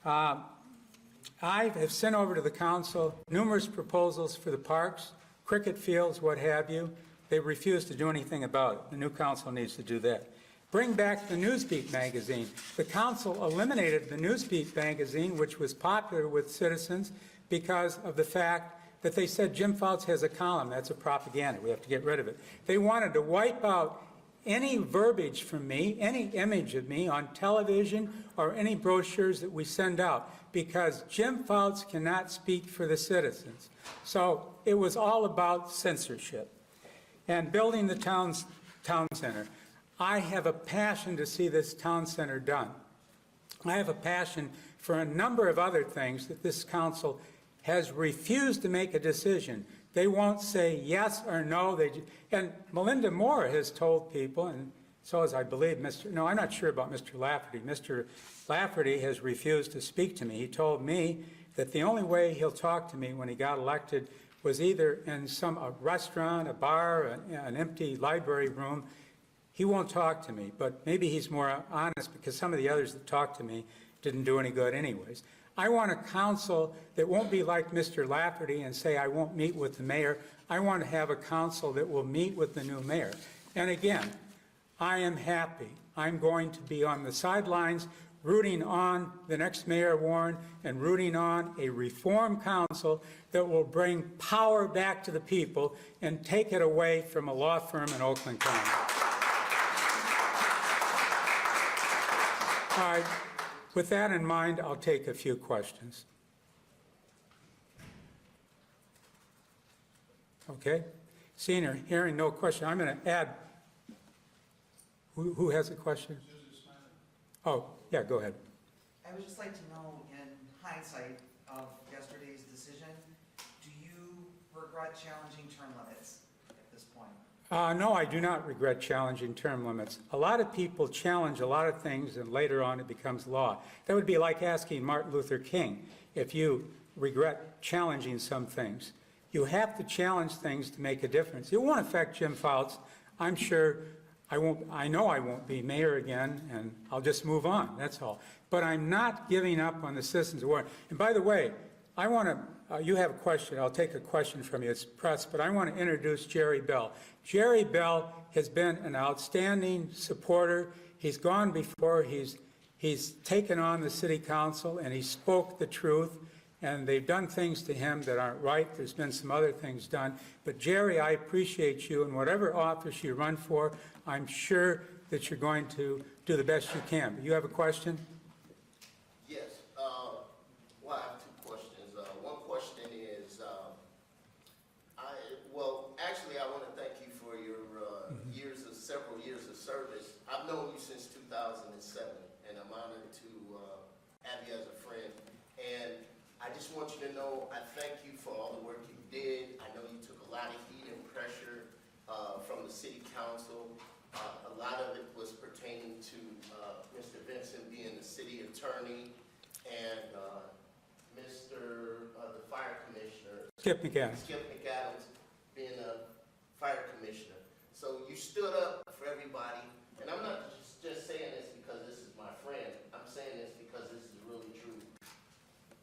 I have sent over to the council numerous proposals for the parks, cricket fields, what have you. They refuse to do anything about it. The new council needs to do that. Bring back the Newsbeat magazine. The council eliminated the Newsbeat magazine, which was popular with citizens because of the fact that they said Jim Fouts has a column. That's a propaganda. We have to get rid of it. They wanted to wipe out any verbiage from me, any image of me on television or any brochures that we send out, because Jim Fouts cannot speak for the citizens. So it was all about censorship. And building the town center. I have a passion to see this town center done. I have a passion for a number of other things that this council has refused to make a decision. They won't say yes or no. And Melinda Moore has told people, and so has, I believe, no, I'm not sure about Mr. Lafferty. Mr. Lafferty has refused to speak to me. He told me that the only way he'll talk to me when he got elected was either in a restaurant, a bar, an empty library room. He won't talk to me, but maybe he's more honest because some of the others that talked to me didn't do any good anyways. I want a council that won't be like Mr. Lafferty and say I won't meet with the mayor. I want to have a council that will meet with the new mayor. And again, I am happy. I'm going to be on the sidelines rooting on the next mayor, Warren, and rooting on a reform council that will bring power back to the people and take it away from a law firm in Oakland County. All right. With that in mind, I'll take a few questions. Okay? Seeing or hearing no question, I'm going to add. Who has a question? Oh, yeah, go ahead. I'm I would just like to know, in hindsight of yesterday's decision, do you regret challenging term limits at this point? No, I do not regret challenging term limits. A lot of people challenge a lot of things, and later on it becomes law. That would be like asking Martin Luther King if you regret challenging some things. You have to challenge things to make a difference. It won't affect Jim Fouts. I'm sure I know I won't be mayor again, and I'll just move on, that's all. But I'm not giving up on the citizens of Warren. And by the way, I want to, you have a question, I'll take a question from you, it's press, but I want to introduce Jerry Bell. Jerry Bell has been an outstanding supporter. He's gone before, he's taken on the city council, and he spoke the truth, and they've done things to him that aren't right. There's been some other things done. But Jerry, I appreciate you, and whatever office you run for, I'm sure that you're going to do the best you can. You have a question? Yes. Well, I have two questions. One question is, actually, I want to thank you for your several years of service. I've known you since 2007, and I'm honored to have you as a friend. And I just want you to know I thank you for all the work you did. I know you took a lot of heat and pressure from the city council. A lot of it was pertaining to Mr. Vincent being the city attorney and the fire commissioner. Skip McAdams. Skip McAdams being a fire commissioner. So you stood up for everybody. And I'm not just saying this because this is my friend. I'm saying this because this is really true.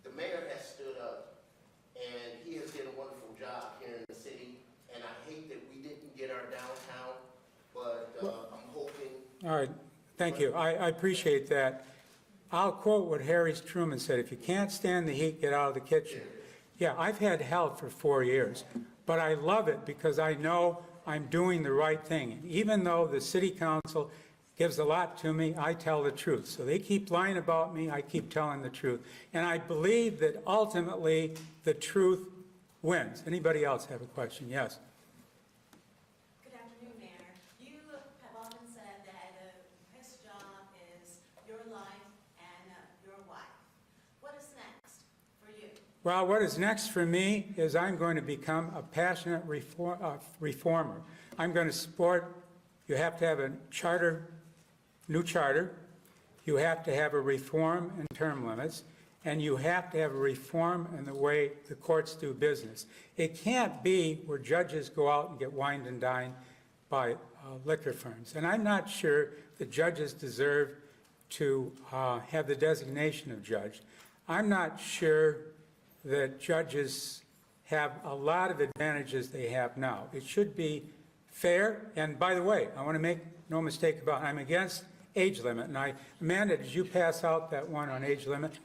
The mayor has stood up, and he has done a wonderful job here in the city. And I hate that we didn't get our downtown, but I'm hoping. All right, thank you. I appreciate that. I'll quote what Harry Truman said, if you can't stand the heat, get out of the kitchen. Yeah, I've had hell for 4 years, but I love it because I know I'm doing the right thing. And even though the city council gives a lot to me, I tell the truth. So they keep lying about me, I keep telling the truth. And I believe that ultimately the truth wins. Anybody else have a question? Yes. Good afternoon, Mayor. You have often said that this job is your life and your wife. What is next for you? Well, what is next for me is I'm going to become a passionate reformer. I'm going to support, you have to have a new charter, you have to have a reform in term limits, and you have to have a reform in the way the courts do business. It can't be where judges go out and get wined and dined by liquor firms. And I'm not sure the judges deserve to have the designation of judge. I'm not sure that judges have a lot of advantages they have now. It should be fair. And by the way, I want to make no mistake about it, I'm against age limit. And Amanda, did you pass out that one on age limit?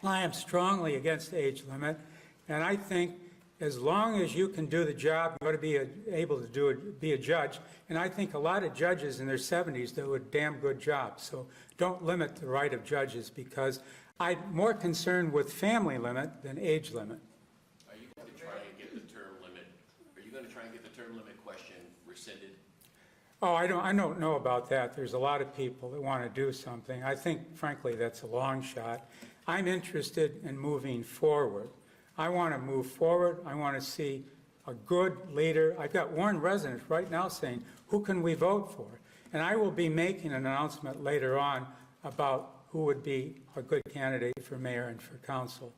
I am strongly against the age limit. And I think as long as you can do the job, you ought to be able to do it, be a judge. And I think a lot of judges in their 70s do a damn good job. So don't limit the right of judges, because I'm more concerned with family limit than age limit. Are you going to try and get the term limit, question rescinded? Oh, I don't know about that. There's a lot of people that want to do something. I think, frankly, that's a long shot. I'm interested in moving forward. I want to move forward. I want to see a good leader. I've got Warren residents right now saying, who can we vote for? And I will be making an announcement later on about who would be a good candidate for mayor and for council.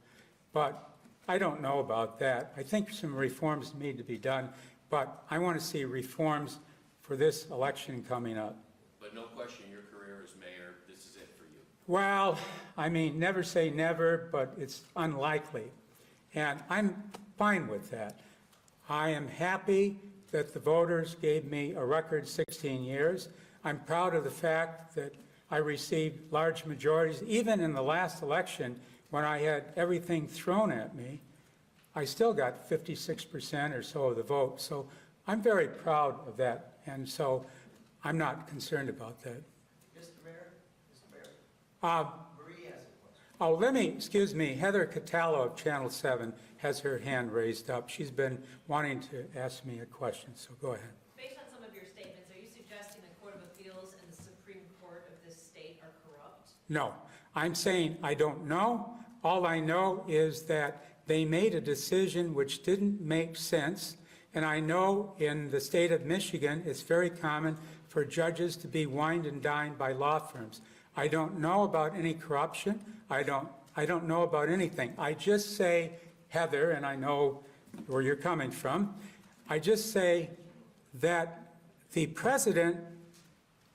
But I don't know about that. I think some reforms need to be done, but I want to see reforms for this election coming up. But no question, your career as mayor, this is it for you. Well, I mean, never say never, but it's unlikely. And I'm fine with that. I am happy that the voters gave me a record 16 years. I'm proud of the fact that I received large majorities. Even in the last election, when I had everything thrown at me, I still got 56% or so of the vote. So I'm very proud of that. And so I'm not concerned about that. Mr. Mayor? Marie has a question. Oh, excuse me, Heather Catallo of Channel 7 has her hand raised up. She's been wanting to ask me a question, so go ahead. Based on some of your statements, are you suggesting the Court of Appeals and the Supreme Court of this state are corrupt? No, I'm saying I don't know. All I know is that they made a decision which didn't make sense, and I know in the state of Michigan, it's very common for judges to be wined and dined by law firms. I don't know about any corruption. I don't know about anything. I just say, Heather, and I know where you're coming from, I just say that the precedent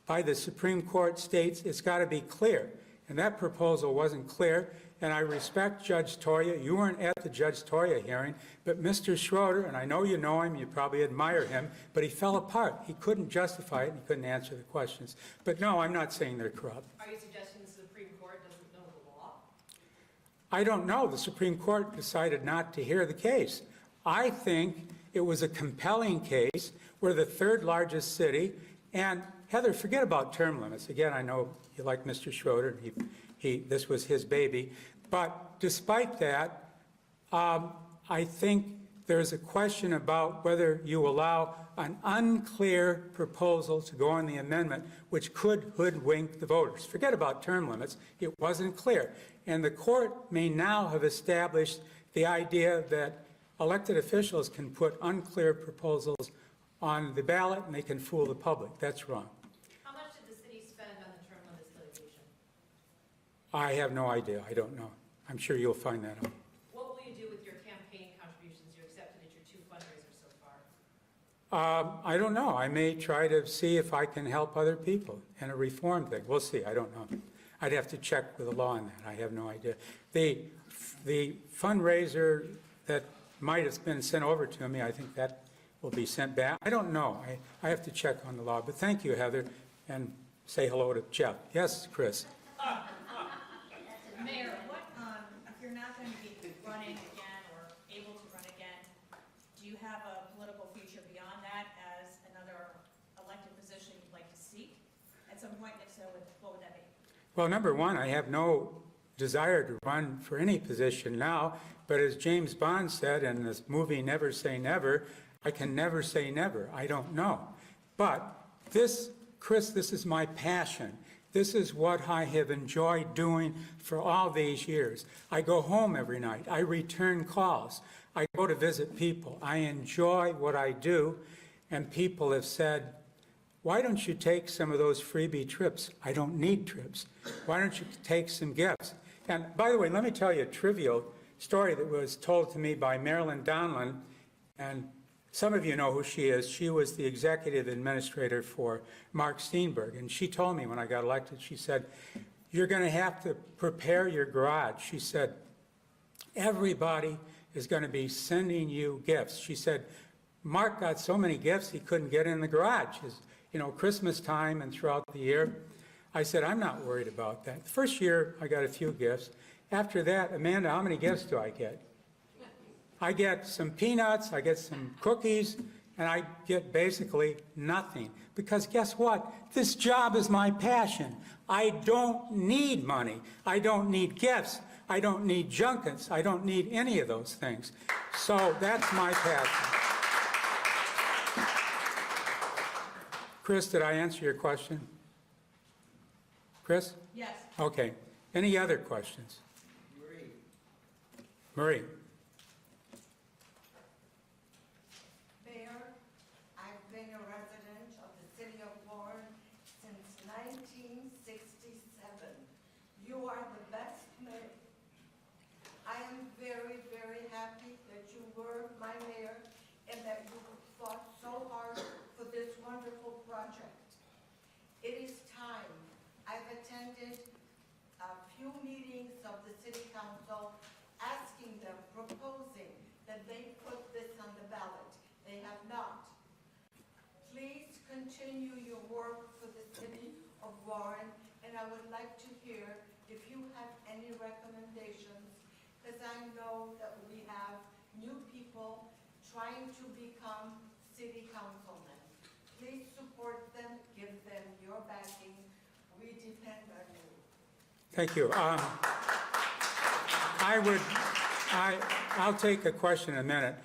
by the Supreme Court states it's got to be clear, and that proposal wasn't clear. And I respect Judge Toria. You weren't at the Judge Toria hearing, but Mr. Schroeder, and I know you know him, you probably admire him, but he fell apart. He couldn't justify it, and he couldn't answer the questions. But no, I'm not saying they're corrupt. Are you suggesting the Supreme Court doesn't know the law? I don't know. The Supreme Court decided not to hear the case. I think it was a compelling case. We're the third largest city, and Heather, forget about term limits. Again, I know you like Mr. Schroeder. This was his baby. But despite that, I think there's a question about whether you allow an unclear proposal to go on the amendment, which could hoodwink the voters. Forget about term limits. It wasn't clear. And the court may now have established the idea that elected officials can put unclear proposals on the ballot and they can fool the public. That's wrong. How much did the city spend on the term limits litigation? I have no idea. I don't know. I'm sure you'll find that out. What will you do with your campaign contributions you accepted at your 2 fundraisers so far? I don't know. I may try to see if I can help other people in a reform thing. We'll see. I don't know. I'd have to check with the law on that. I have no idea. The fundraiser that might have been sent over to me, I think that will be sent back. I don't know. I have to check on the law. But thank you, Heather, and say hello to Jeff. Yes, Chris? Mayor, if you're not going to be running again or able to run again, do you have a political future beyond that as another elected position you'd like to seek at some point? If so, what would that be? Well, number one, I have no desire to run for any position now, but as James Bond said in this movie Never Say Never, I can never say never. I don't know. But this, Chris, this is my passion. This is what I have enjoyed doing for all these years. I go home every night. I return calls. I go to visit people. I enjoy what I do, and people have said, why don't you take some of those freebie trips? I don't need trips. Why don't you take some gifts? And by the way, let me tell you a trivial story that was told to me by Marilyn Donlin, and some of you know who she is. She was the executive administrator for Mark Steenberg, and she told me when I got elected, she said, you're going to have to prepare your garage. She said, everybody is going to be sending you gifts. She said, Mark got so many gifts he couldn't get in the garage, Christmas time and throughout the year. I said, I'm not worried about that. The first year, I got a few gifts. After that, Amanda, how many gifts do I get? I get some peanuts, I get some cookies, and I get basically nothing. Because guess what? This job is my passion. I don't need money. I don't need gifts. I don't need junkets. I don't need any of those things. So that's my passion. Chris, did I answer your question? Chris? Yes. Okay. Any other questions? Marie? Mayor, I've been a resident of the city of Warren since 1967. You are the best mayor. I am very, very happy that you were my mayor and that you fought so hard for this wonderful project. It is time. I've attended a few meetings of the city council asking them, proposing that they put this on the ballot. They have not. Please continue your work for the city of Warren, and I would like to hear if you have any recommendations, because I know that we have new people trying to become city councilmen. Please support them, give them your backing. We depend on you. Thank you. I'll take a question in a minute.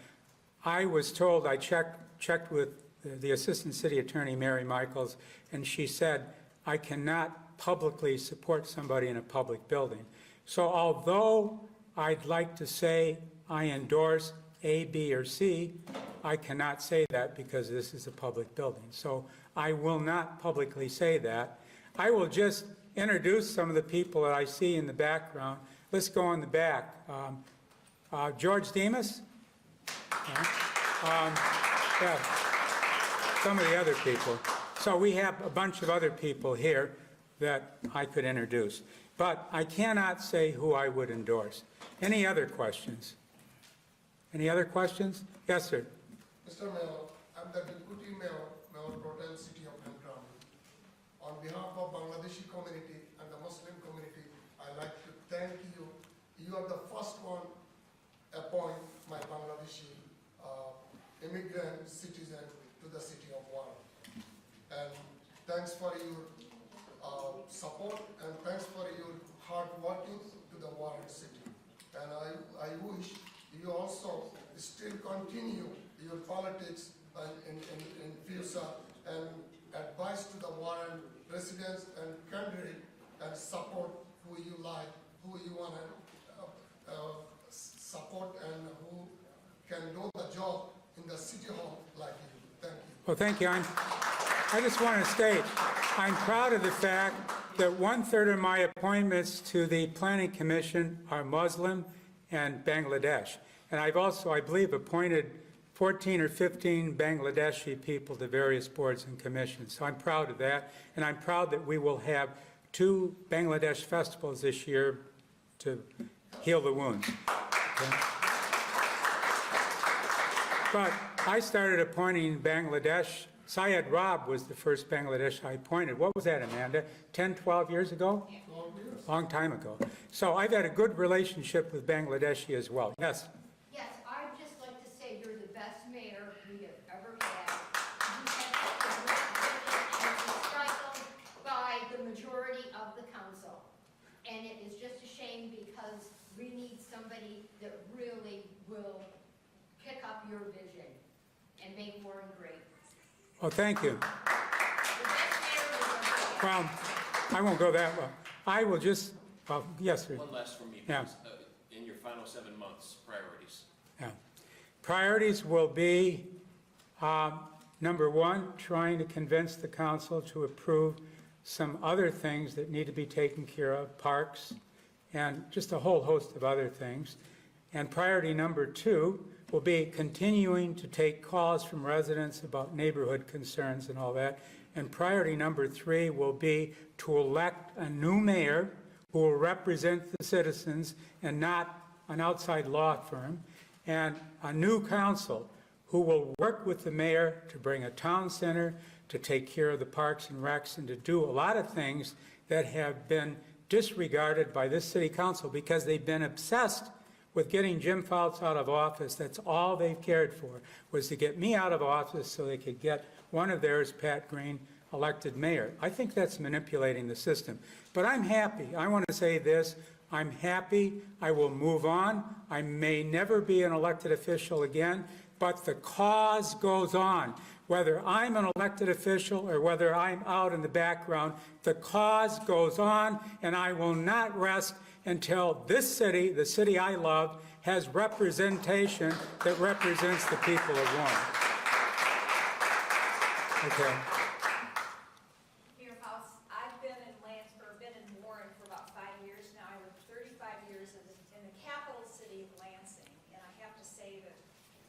I was told, I checked with the Assistant City Attorney, Mary Michaels, and she said, I cannot publicly support somebody in a public building. So although I'd like to say I endorse A, B, or C, I cannot say that because this is a public building. So I will not publicly say that. I will just introduce some of the people that I see in the background. Let's go in the back. George Demas? Yeah. Some of the other people. So we have a bunch of other people here that I could introduce. But I cannot say who I would endorse. Any other questions? Any other questions? Yes, sir. Mr. Mayor, I'm the Deputy Mayor, Mayor Pro Tem City of Hamtramck. On behalf of Bangladeshi community and the Muslim community, I'd like to thank you. You are the first one appoint my Bangladeshi immigrant citizen to the city of Warren. And thanks for your support and thanks for your hard working to the Warren city. And I wish you also still continue your politics in future and advice to the Warren residents and candidate and support who you like, who you want to support and who can do the job in the city hall like you. Thank you. Well, thank you. I just want to state, I'm proud of the fact that 1/3 of my appointments to the Planning Commission are Muslim and Bangladesh. And I've also, I believe, appointed 14 or 15 Bangladeshi people to various boards and commissions. So I'm proud of that. And I'm proud that we will have 2 Bangladesh festivals this year to heal the wounds. Okay? But I started appointing Bangladesh. Syed Rob was the first Bangladesh I appointed. What was that, Amanda? 10, 12 years ago? Long time ago. So I've had a good relationship with Bangladeshi as well. Yes? Yes, I'd just like to say you're the best mayor we have ever had. You have been recycled by the majority of the council. And it is just a shame because we need somebody that really will pick up your vision and make Warren great. Well, thank you. The best mayor we've ever had. Well, I won't go that well. I will just, yes, sir. One last from me, please. Yeah. In your final 7 months, priorities. Yeah. Priorities will be, number one, trying to convince the council to approve some other things that need to be taken care of, parks, and just a whole host of other things. And priority number 2 will be continuing to take calls from residents about neighborhood concerns and all that. And priority number 3 will be to elect a new mayor who will represent the citizens and not an outside law firm, and a new council who will work with the mayor to bring a town center, to take care of the parks and recs, and to do a lot of things that have been disregarded by this city council because they've been obsessed with getting Jim Fouts out of office. That's all they've cared for, was to get me out of office so they could get one of theirs, Pat Green, elected mayor. I think that's manipulating the system. But I'm happy. I want to say this. I'm happy. I will move on. I may never be an elected official again, but the cause goes on. Whether I'm an elected official or whether I'm out in the background, the cause goes on, and I will not rest until this city, the city I love, has representation that represents the people of Warren. Okay. Mayor House, I've been in Warren for about 5 years now. I worked 35 years in the capital city of Lansing, and I have to say that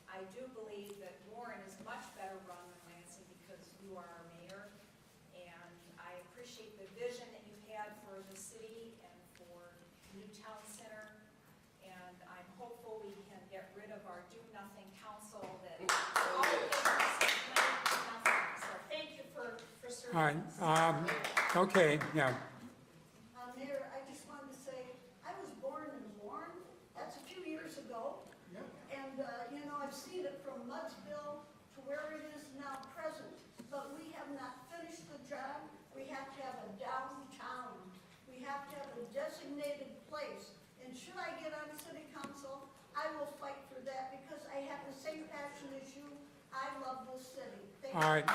I do believe that Warren is much better run than Lansing because you are our mayor, and I appreciate the vision that you've had for the city and for new town center, and I'm hopeful we can get rid of our do-nothing council that so thank you for serving All right. us. Okay. Yeah. Mayor, I just wanted to say, I was born in Warren. That's a few years ago. And, you know, I've seen it from Muddsville to where it is now present. But we have not finished the job. We have to have a downtown. We have to have a designated place. And should I get on city council, I will fight for that because I have the same passion as you. I love this city. Thank you. All right.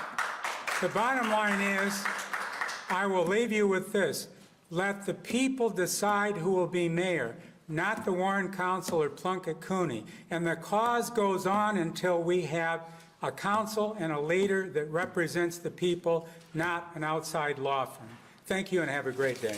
The bottom line is, I will leave you with this. Let the people decide who will be mayor, not the Warren Council or Plunkett Cooney. And the cause goes on until we have a council and a leader that represents the people, not an outside law firm. Thank you and have a great day.